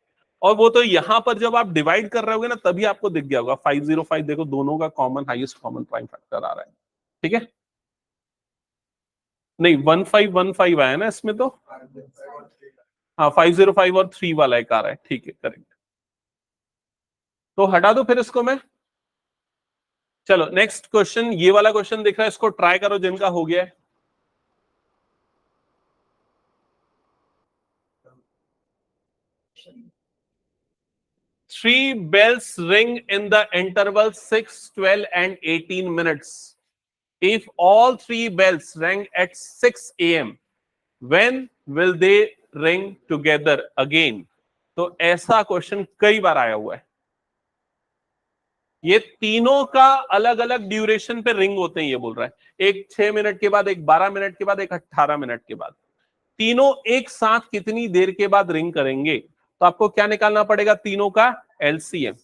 और वो तो यहां पर जब आप डिवाइड कर रहे होगे ना तभी आपको दिख गया होगा 505, देखो दोनों का common highest common prime factor आ रहा है, ठीक है। नहीं 1515 आया ना इसमें तो, हाँ 505 और 3 वाला एक आ रहा है, ठीक है करेक्ट। तो हटा दो फिर इसको मैं। चलो नेक्स्ट क्वेश्चन, ये वाला क्वेश्चन दिख रहा है, इसको ट्राई करो जिनका हो गया है। Three bells ring in the interval 6, 12 and 18 minutes. If all three bells rang at 6 a.m., when will they ring together again? तो ऐसा क्वेश्चन कई बार आया हुआ है, ये तीनों का अलग अलग ड्यूरेशन पे रिंग होते हैं, ये बोल रहा है। एक 6 मिनट के बाद, एक 12 मिनट के बाद, एक 18 मिनट के बाद। तीनों एक साथ कितनी देर के बाद रिंग करेंगे? तो आपको क्या निकालना पड़ेगा? तीनों का एलसीएम।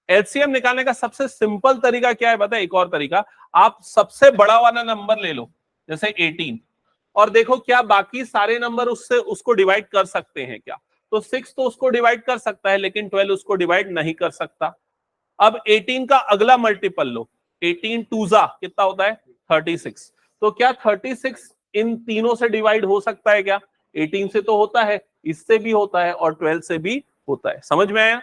एलसीएम निकालने का सबसे सिंपल तरीका क्या है पता है? एक और तरीका, आप सबसे बड़ा वाला नंबर ले लो, जैसे 18, और देखो क्या बाकी सारे नंबर उससे उसको डिवाइड कर सकते हैं क्या? तो 6 तो उसको डिवाइड कर सकता है, लेकिन 12 उसको डिवाइड नहीं कर सकता। अब 18 का अगला मल्टीपल लो, 18 टूजा कितना होता है? 36। तो क्या 36 इन तीनों से डिवाइड हो सकता है क्या? 18 से तो होता है, इससे भी होता है, और 12 से भी होता है। समझ में आया?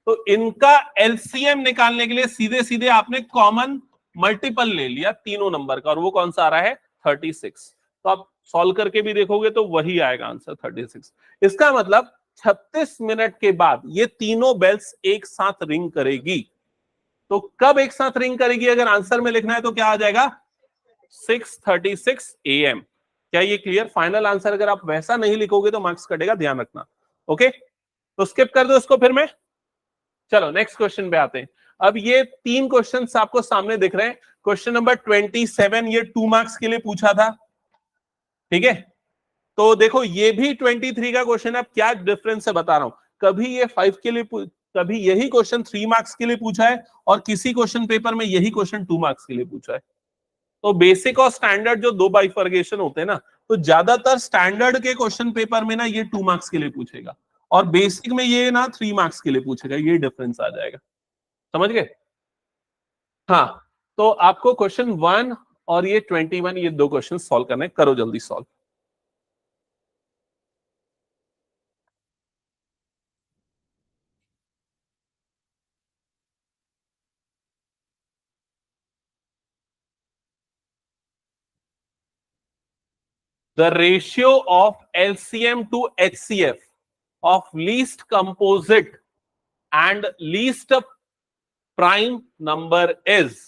तो इनका एलसीएम निकालने के लिए सीधे सीधे आपने कॉमन मल्टीपल ले लिया तीनों नंबर का, और वो कौन सा आ रहा है? 36। तो आप सॉल्व करके भी देखोगे तो वही आएगा आंसर, 36। इसका मतलब 36 मिनट के बाद ये तीनों बेल्स एक साथ रिंग करेगी। तो कब एक साथ रिंग करेगी अगर आंसर में लिखना है तो क्या आ जाएगा? 6:36 AM। क्या ये क्लियर? फाइनल आंसर अगर आप वैसा नहीं लिखोगे तो मार्क्स कटेगा, ध्यान रखना। ओके, तो स्किप कर दो इसको फिर मैं। चलो नेक्स्ट क्वेश्चन पे आते हैं। अब ये 3 क्वेश्चंस आपको सामने दिख रहे हैं। क्वेश्चन नंबर 27 ये 2 मार्क्स के लिए पूछा था, ठीक है। तो देखो ये भी 23 का क्वेश्चन है। अब क्या डिफरेंस है बता रहा हूं, कभी ये 5 के लिए, कभी यही क्वेश्चन 3 मार्क्स के लिए पूछा है, और किसी क्वेश्चन पेपर में यही क्वेश्चन 2 मार्क्स के लिए पूछा है। तो बेसिक और स्टैंडर्ड जो 2 बाइफर्गेशन होते हैं ना, तो ज्यादातर स्टैंडर्ड के क्वेश्चन पेपर में ना ये 2 मार्क्स के लिए पूछेगा, और बेसिक में ये ना 3 मार्क्स के लिए पूछेगा। ये डिफरेंस आ जाएगा, समझ गए? हाँ, तो आपको क्वेश्चन 1 और ये 21 ये 2 क्वेश्चन सॉल्व करने, करो जल्दी solve. The ratio of LCM to HCF of least composite and least prime number is.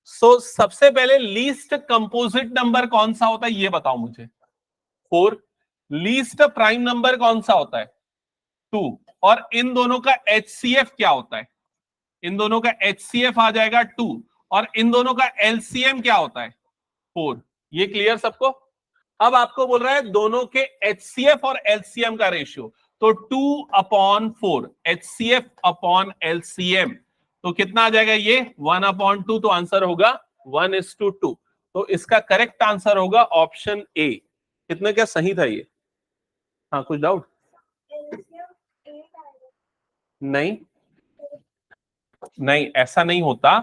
So सबसे पहले लीस्ट कंपोजिट नंबर कौन सा होता है ये बताओ मुझे? 4। लीस्ट प्राइम नंबर कौन सा होता है? 2। और इन दोनों का HCF क्या होता है? इन दोनों का HCF आ जाएगा 2, और इन दोनों का LCM क्या होता है? 4। ये क्लियर सबको? अब आपको बोल रहा है दोनों के HCF और LCM का रेशियो, तो 2/4 HCF अपॉन LCM, तो कितना आ जाएगा ये? 1/2। तो आंसर होगा 1:2। तो इसका करेक्ट आंसर होगा ऑप्शन ए। कितने, क्या सही था ये? हाँ, कुछ डाउट? नहीं नहीं, ऐसा नहीं होता।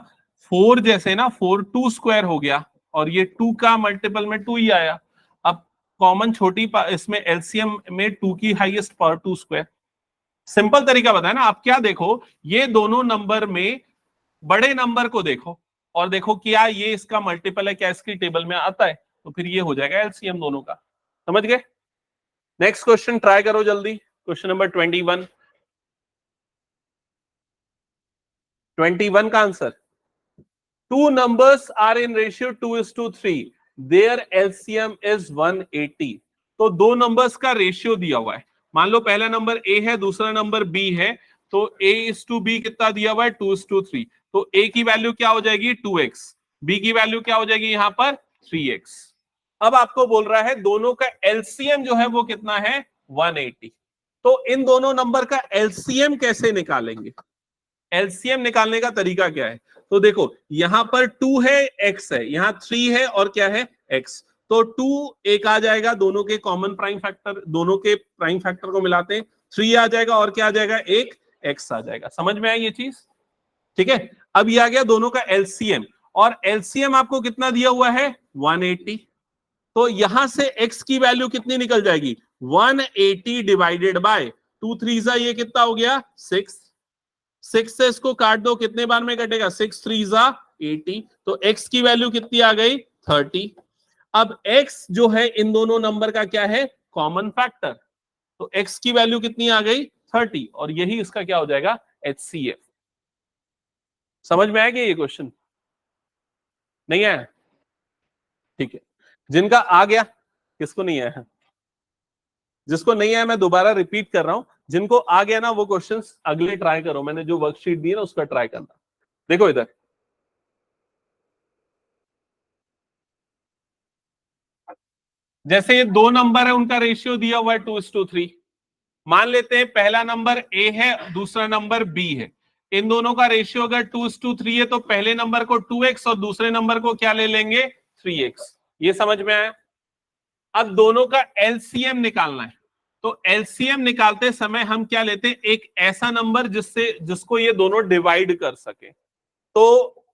4 जैसे ना, 4 2 स्क्वायर हो गया, और ये 2 का मल्टीपल में 2 ही आया। अब कॉमन छोटी इसमें एलसीएम में 2 की हाईएस्ट पावर 2 स्क्वायर। सिंपल तरीका बताया ना। आप क्या देखो, ये दोनों नंबर में बड़े नंबर को देखो, और देखो क्या ये इसका मल्टीपल है क्या, इसकी टेबल में आता है, तो फिर ये हो जाएगा एलसीएम दोनों का। समझ गए? नेक्स्ट क्वेश्चन ट्राई करो जल्दी, क्वेश्चन नंबर 21। 21 का answer, two numbers are in ratio 2:3, their LCM is 180। तो दो नंबर्स का रेशियो दिया हुआ है। मान लो पहला नंबर A है, दूसरा नंबर B है, तो A:B कितना दिया हुआ है? 2:3। तो A की वैल्यू क्या हो जाएगी? 2x, B की वैल्यू क्या हो जाएगी यहां पर? 3x। अब आपको बोल रहा है दोनों का एलसीएम जो है वो कितना है? 180। तो इन दोनों नंबर का एलसीएम कैसे निकालेंगे? एलसीएम निकालने का तरीका क्या है? तो देखो यहां पर 2 है, x है, यहां 3 है, और क्या है? x। तो 2 एक आ जाएगा, दोनों के कॉमन प्राइम फैक्टर, दोनों के प्राइम फैक्टर को मिलाते हैं, 3 आ जाएगा, और क्या आ जाएगा? एक x आ जाएगा। समझ में आई ये चीज? ठीक है। अब ये आ गया दोनों का एलसीएम, और एलसीएम आपको कितना दिया हुआ है? 180। तो यहां से x की वैल्यू कितनी निकल जाएगी? 180 डिवाइडेड बाय 2 3 ये कितना हो गया? 6। 6 से इसको काट दो, कितने बार में कटेगा? 6 3 80। तो x की वैल्यू कितनी आ गई? 30। अब x जो है इन दोनों नंबर का क्या है? Common factor. तो x की वैल्यू कितनी आ गई? 30, और यही इसका क्या हो जाएगा? HCF। समझ में आया क्या ये क्वेश्चन? नहीं आया? ठीक है। जिनका आ गया, किसको नहीं आया? जिसको नहीं आया मैं दोबारा रिपीट कर रहा हूं, जिनको आ गया ना वो क्वेश्चंस अगले ट्राई करो, मैंने जो वर्कशीट दी है ना उसका ट्राई करना। देखो इधर, जैसे ये दो नंबर है उनका रेशियो दिया हुआ है 2:3। मान लेते हैं पहला नंबर ए है, दूसरा नंबर बी है। इन दोनों का रेशियो अगर 2:3 है तो पहले नंबर को 2x और दूसरे नंबर को क्या ले लेंगे, 3x। ये समझ में आया? अब दोनों का एलसीएम निकालना है। तो एलसीएम निकालते समय हम क्या लेते हैं, एक ऐसा नंबर जिसको ये दोनों डिवाइड कर सके। तो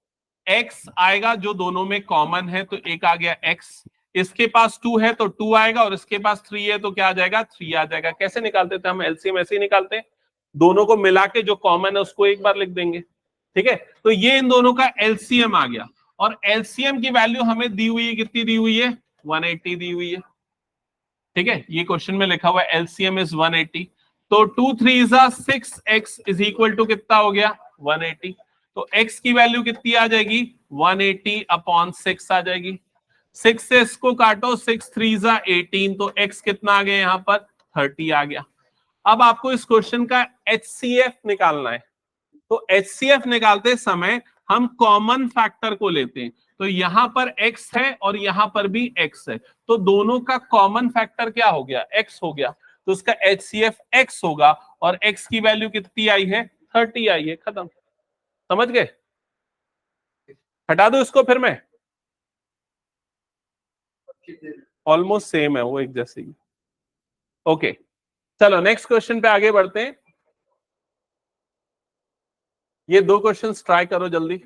x आएगा जो दोनों में कॉमन है, तो एक आ गया x। इसके पास 2 है तो 2 आएगा, और इसके पास 3 है तो क्या आ जाएगा, 3 आ जाएगा। कैसे निकालते थे हम एलसीएम? ऐसे ही निकालते हैं, दोनों को मिला के जो कॉमन है उसको एक बार लिख देंगे। ठीक है, तो ये इन दोनों का एलसीएम आ गया, और एलसीएम की वैल्यू हमें दी हुई है, कितनी दी हुई है, 180 दी हुई है। ठीक है, ये क्वेश्चन में लिखा हुआ है एलसीएम इज 180। तो 2 3 6x इज इक्वल टू कितना हो गया, 180। तो x की वैल्यू कितनी आ जाएगी, 180 अपॉन 6 आ जाएगी। 6 से इसको काटो, 6 3 18, तो x कितना आ गया यहाँ पर, 30 आ गया। अब आपको इस क्वेश्चन का HCF निकालना है। तो HCF निकालते समय हम कॉमन फैक्टर को लेते हैं। तो यहां पर x है और यहां पर भी x है, तो दोनों का कॉमन फैक्टर क्या हो गया, x हो गया। तो उसका HCF x होगा, और x की वैल्यू कितनी आई है, 30 आई है। खत्म, समझ गए? हटा दो इसको फिर मैं, ऑलमोस्ट सेम है वो, एक जैसे ही। ओके, चलो नेक्स्ट क्वेश्चन पे आगे बढ़ते हैं। ये दो क्वेश्चंस ट्राई करो जल्दी।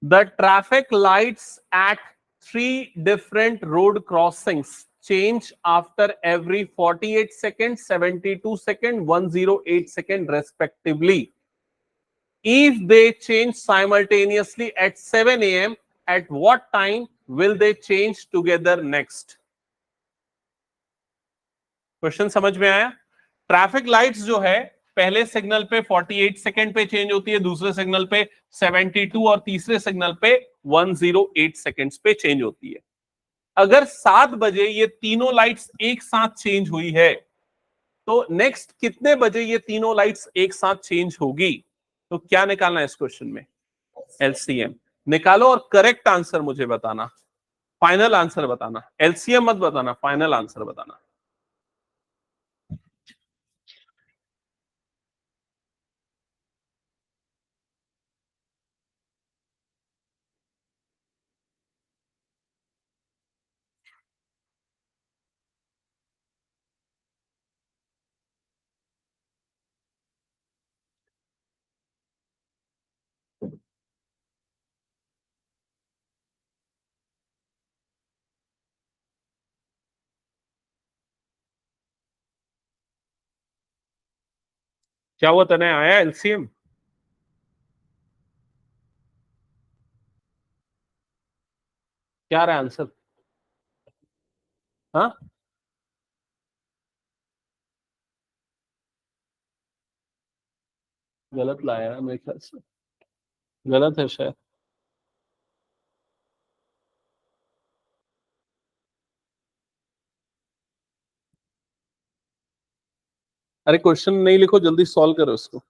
The traffic lights at 3 different road crossings change after every 48 seconds, 72 seconds, 108 seconds respectively. If they change simultaneously at 7 a.m., at what time will they change together next? Question समझ में आया? Traffic lights जो है पहले signal पे 48 second पे change होती है, दूसरे सिग्नल पे 72 और तीसरे सिग्नल पे 108 सेकंड्स पे चेंज होती है। अगर 7 बजे ये तीनों लाइट्स एक साथ चेंज हुई है, तो नेक्स्ट कितने बजे ये तीनों लाइट्स एक साथ चेंज होगी? तो क्या निकालना है इस क्वेश्चन में, एलसीएम निकालो और करेक्ट आंसर मुझे बताना, फाइनल आंसर बताना, एलसीएम मत बताना, फाइनल आंसर बताना। क्या हुआ, तने आया एलसीएम? क्या रहा आंसर? हाँ, गलत लाया है मेरे ख्याल से, गलत है शायद। अरे क्वेश्चन नहीं लिखो, जल्दी सॉल्व करो इसको।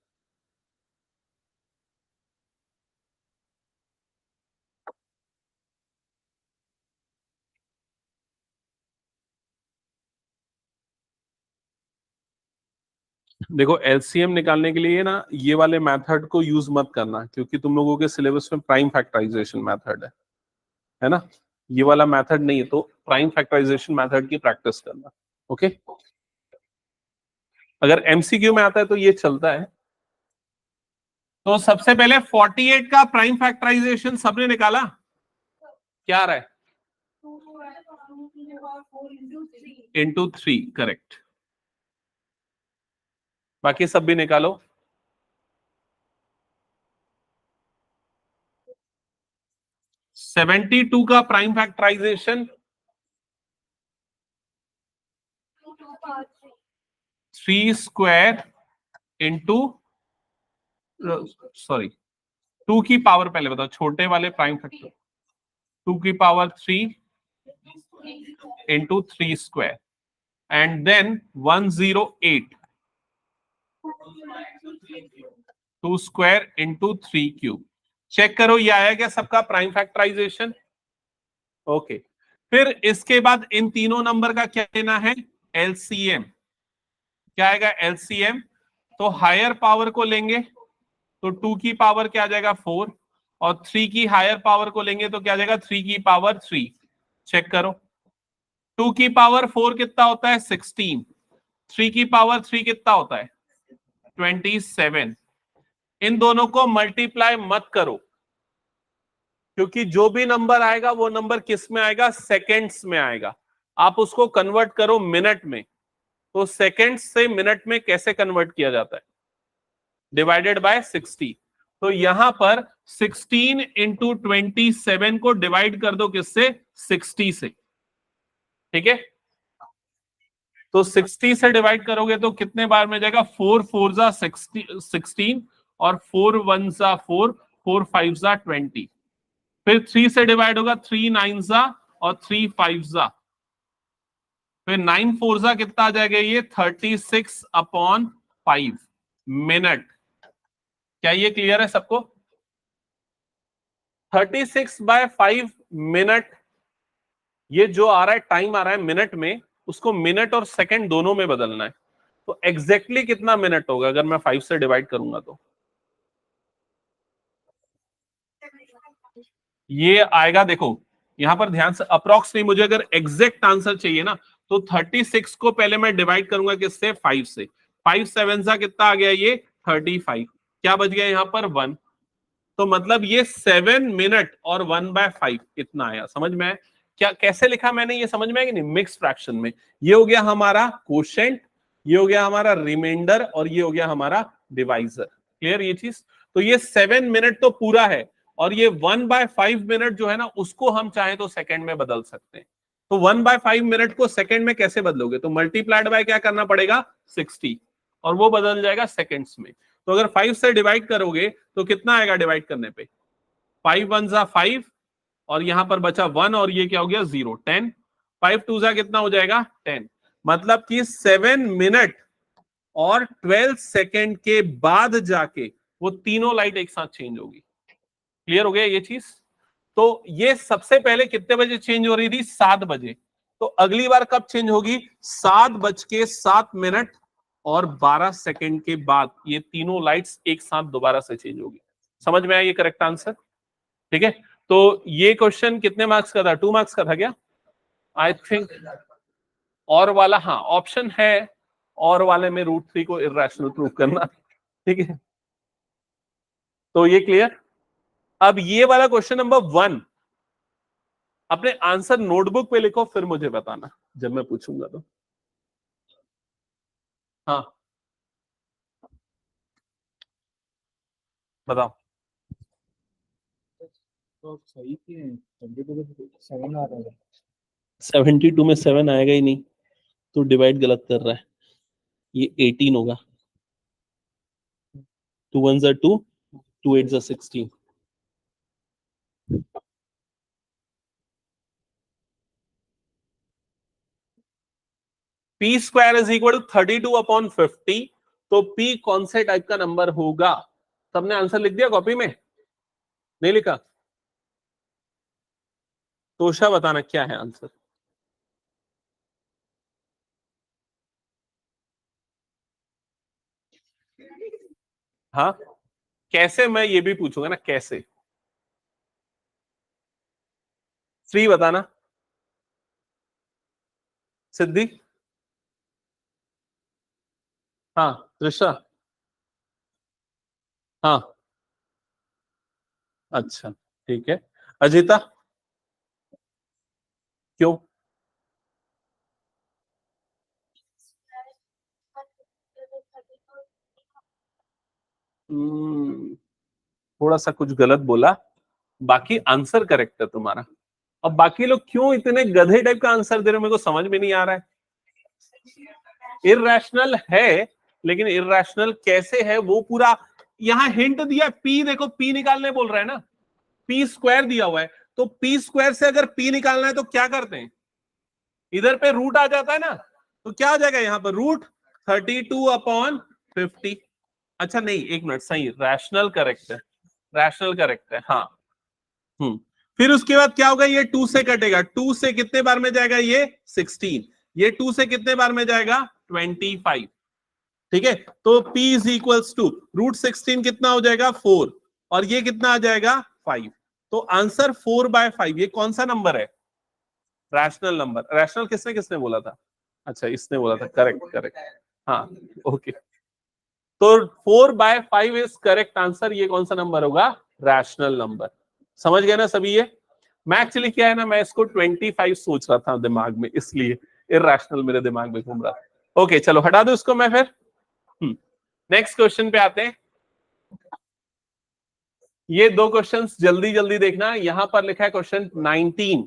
देखो एलसीएम निकालने के लिए ना ये वाले मेथड को यूज मत करना, क्योंकि तुम लोगों के सिलेबस में प्राइम फैक्टराइजेशन मेथड है ना, ये वाला मेथड नहीं है। तो प्राइम फैक्टराइजेशन मेथड की प्रैक्टिस करना। ओके, अगर एमसीक्यू में आता है तो ये चलता है। तो सबसे पहले 48 का प्राइम फैक्टराइजेशन सबने निकाला, क्या आ रहा है, इंटू 3, करेक्ट। बाकी सब भी निकालो। 72 का prime factorization 3 square into, sorry 2 की पावर, पहले बताओ छोटे वाले प्राइम फैक्टर 2 की power 3 into 3 square and then 108 2 square into 3 cube. Check करो ये आया क्या सबका प्राइम फैक्टराइजेशन? ओके, फिर इसके बाद इन तीनों नंबर का क्या लेना है? एलसीएम. क्या आएगा एलसीएम? तो हायर पावर को लेंगे तो 2 की पावर क्या आ जाएगा 4 और 3 की हायर पावर को लेंगे तो क्या आ जाएगा 3 की पावर 3. चेक करो 2 की पावर 4 कितना होता है 16, 3 की पावर 3 कितना होता है 27. इन दोनों को मल्टीप्लाई मत करो क्योंकि जो भी नंबर आएगा वो नंबर किस में आएगा? सेकेंड्स में आएगा. आप उसको कन्वर्ट करो मिनट में. तो सेकेंड्स से मिनट में कैसे कन्वर्ट किया जाता है? Divided by 60. तो यहां पर 16 इंटू 27 को डिवाइड कर दो किससे? 60 से. ठीक है, तो 60 से डिवाइड करोगे तो कितने बार में जाएगा? 4 4 जा 16 और 4 1 जा 4, 4 5 जा 20. फिर 3 से डिवाइड होगा 3 9 जा और 3 5 जा. फिर 9 4 जा कितना आ जाएगा? ये 36/5 मिनट. क्या ये क्लियर है सबको? 36/5 मिनट. ये जो आ रहा है टाइम आ रहा है मिनट में, उसको मिनट और सेकंड दोनों में बदलना है. तो एग्जैक्टली कितना मिनट होगा अगर मैं 5 से डिवाइड करूंगा? तो ये आएगा, देखो यहां पर ध्यान से, अप्रॉक्स नहीं, मुझे अगर एग्जैक्ट आंसर चाहिए ना तो 36 को पहले मैं डिवाइड करूंगा किससे? 5 से. 5 7 सा कितना आ गया? ये 35. क्या बच गया यहां पर? 1. तो मतलब ये 7 मिनट और 1/5 कितना आया? समझ में आया क्या कैसे लिखा मैंने? ये समझ में आया कि नहीं? मिक्स फ्रैक्शन में. ये हो गया हमारा कोशेंट, ये हो गया हमारा रिमाइंडर और ये हो गया हमारा डिवाइजर. क्लियर ये चीज? तो ये 7 मिनट तो पूरा है और ये 1/5 मिनट जो है ना उसको हम चाहे तो सेकंड में बदल सकते हैं. तो 1/5 मिनट को सेकंड में कैसे बदलोगे? तो मल्टीप्लाइड बाय क्या करना पड़ेगा? 60 और वो बदल जाएगा सेकंड्स में. तो अगर 5 से डिवाइड करोगे तो कितना आएगा डिवाइड करने पे? 5 1 जा 5 और यहां पर बचा 1 और ये क्या हो गया 0. 10. 5 2 जा कितना हो जाएगा? 10. मतलब कि 7 मिनट और 12 सेकेंड के बाद जाके वो तीनों लाइट एक साथ चेंज होगी. क्लियर हो गया ये चीज? तो ये सबसे पहले कितने बजे चेंज हो रही थी? 7 बजे. तो अगली बार कब चेंज होगी? 7:07 और 12 सेकेंड के बाद ये तीनों लाइट्स एक साथ दोबारा से चेंज होगी. समझ में आया ये करेक्ट आंसर? ठीक है, तो ये क्वेश्चन कितने मार्क्स का था? 2 मार्क्स का था क्या? आई थिंक और वाला, हाँ ऑप्शन है और वाले में √3 को इररेशनल प्रूव करना. ठीक है, तो ये क्लियर. अब ये वाला क्वेश्चन नंबर 1 अपने आंसर नोटबुक पे लिखो, फिर मुझे बताना जब मैं पूछूंगा तो. हाँ बताओ. तो सही थी 7 आ रहा है. 72 में 7 आएगा ही नहीं, तो डिवाइड गलत कर रहा है. ये 18 होगा. 2 1 जा 2, 2 8 जा 16. P square is equal to 32/50. तो पी कौन से टाइप का नंबर होगा? सबने आंसर लिख दिया कॉपी में? नहीं लिखा? तोशा बताना क्या है आंसर. हाँ कैसे, मैं ये भी पूछूंगा ना कैसे. श्री बताना. सिद्धि. हाँ त्रिशा. हाँ अच्छा ठीक है. अजिता क्यों? थोड़ा सा कुछ गलत बोला, बाकी आंसर करेक्ट है तुम्हारा. अब बाकी लोग क्यों इतने गधे टाइप का आंसर दे रहे हो मेरे को समझ में नहीं आ रहा है. इररेशनल है लेकिन इररेशनल कैसे है वो पूरा यहाँ हिंट दिया. पी देखो, पी निकालने बोल रहा है ना, पी स्क्वायर दिया हुआ है. तो पी स्क्वायर से अगर पी निकालना है तो क्या करते हैं, इधर पे रूट आ जाता है ना, तो क्या हो जाएगा यहाँ पर रूट 32/50। अच्छा नहीं, एक मिनट, सही, रैशनल करेक्ट है, रैशनल करेक्ट है, हाँ। फिर उसके बाद क्या होगा, ये 2 से कटेगा, 2 से कितने बार में जाएगा, ये 16, ये 2 से कितने बार में जाएगा, 25। ठीक है, तो P is equals to root 16 कितना हो जाएगा, 4, और ये कितना आ जाएगा, 5। तो आंसर 4/5। ये कौन सा नंबर है, रैशनल नंबर। रैशनल किसने किसने बोला था, अच्छा इसने बोला था, करेक्ट करेक्ट, हाँ ओके। तो 4/5 इज करेक्ट आंसर। ये कौन सा नंबर होगा, रैशनल नंबर। समझ गए ना सभी ये। मैं एक्चुअली क्या है ना, मैं इसको 25 सोच रहा था दिमाग में, इसलिए इरैशनल मेरे दिमाग में घूम रहा था। ओके चलो हटा दो इसको मैं फिर। नेक्स्ट क्वेश्चन पे आते हैं। ये दो क्वेश्चंस जल्दी जल्दी देखना। यहां पर लिखा है क्वेश्चन 19,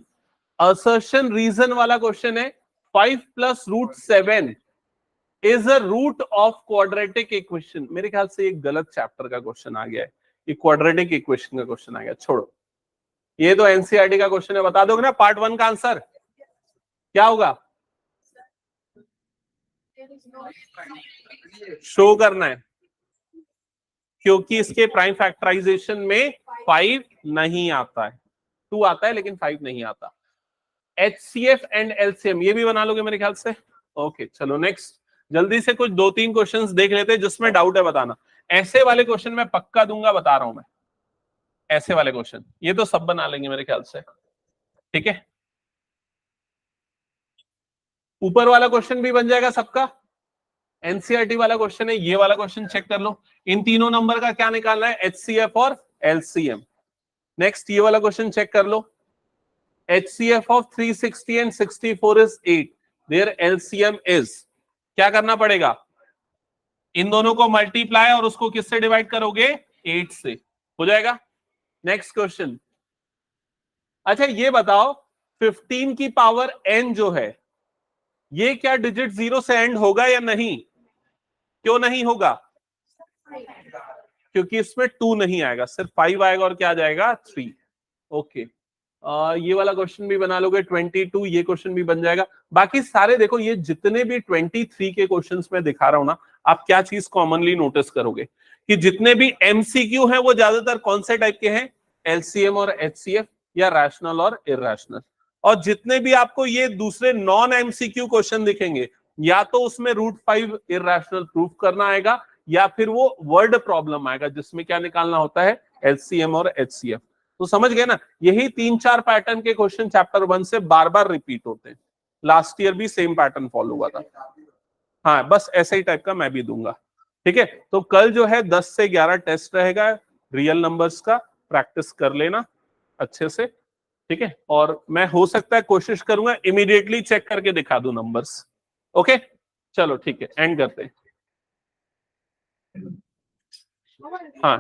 असर्शन रीजन वाला क्वेश्चन है। 5 + √7 is a root of quadratic equation. मेरे ख्याल से एक गलत चैप्टर का क्वेश्चन आ गया है, ये क्वाड्रेटिक इक्वेशन का क्वेश्चन आ गया, छोड़ो। ये तो एनसीईआरटी का क्वेश्चन है, बता दोगे ना पार्ट 1 का आंसर क्या होगा, शो करना है, क्योंकि इसके प्राइम फैक्टराइजेशन में 5 नहीं आता है, 2 आता है लेकिन 5 नहीं आता। HCF एंड LCM ये भी बना लोगे मेरे ख्याल से। ओके चलो नेक्स्ट, जल्दी से कुछ 2-3 क्वेश्चंस देख लेते हैं, जिसमें डाउट है बताना। ऐसे वाले क्वेश्चन मैं पक्का दूंगा, बता रहा हूं मैं, ऐसे वाले क्वेश्चन ये तो सब बना लेंगे मेरे ख्याल से, ठीक है। ऊपर वाला क्वेश्चन भी बन जाएगा सबका, एनसीईआरटी वाला क्वेश्चन है, ये वाला क्वेश्चन चेक कर लो। इन तीनों नंबर का क्या निकालना है, HCF और LCM। नेक्स्ट ये वाला क्वेश्चन चेक कर लो, HCF of 360 and 64 is 8, their LCM is, क्या करना पड़ेगा, इन दोनों को मल्टीप्लाई और उसको किससे डिवाइड करोगे, 8 से, हो जाएगा। नेक्स्ट क्वेश्चन, अच्छा ये बताओ 15 की पावर n जो है, ये क्या डिजिट 0 से एंड होगा या नहीं, क्यों नहीं होगा, क्योंकि इसमें 2 नहीं आएगा, सिर्फ 5 आएगा, और क्या आ जाएगा, 3। ओके ये वाला क्वेश्चन भी बना लोगे 22, ये क्वेश्चन भी बन जाएगा। बाकी सारे देखो, ये जितने भी 23 के क्वेश्चंस में दिखा रहा हूं ना, आप क्या चीज कॉमनली नोटिस करोगे कि जितने भी एमसीक्यू हैं वो ज्यादातर कौन से टाइप के हैं, एलसीएम और एचसीएफ, या रैशनल और इरैशनल। और जितने भी आपको ये दूसरे नॉन एमसीक्यू क्वेश्चन दिखेंगे, या तो उसमें √5 इरैशनल प्रूफ करना आएगा, या फिर वो वर्ड प्रॉब्लम आएगा जिसमें क्या निकालना होता है, एलसीएम और एचसीएफ। तो समझ गए ना, यही 3-4 पैटर्न के क्वेश्चन चैप्टर 1 से बार बार रिपीट होते हैं। लास्ट ईयर भी सेम पैटर्न फॉलो हुआ था। हाँ बस ऐसे ही टाइप का मैं भी दूंगा, ठीक है। तो कल जो है 10 से 11 टेस्ट रहेगा रियल नंबर्स का, प्रैक्टिस कर लेना अच्छे से, ठीक है। और मैं हो सकता है कोशिश करूंगा इमीडिएटली चेक करके दिखा दूं नंबर्स। ओके चलो ठीक है, एंड करते हैं। हाँ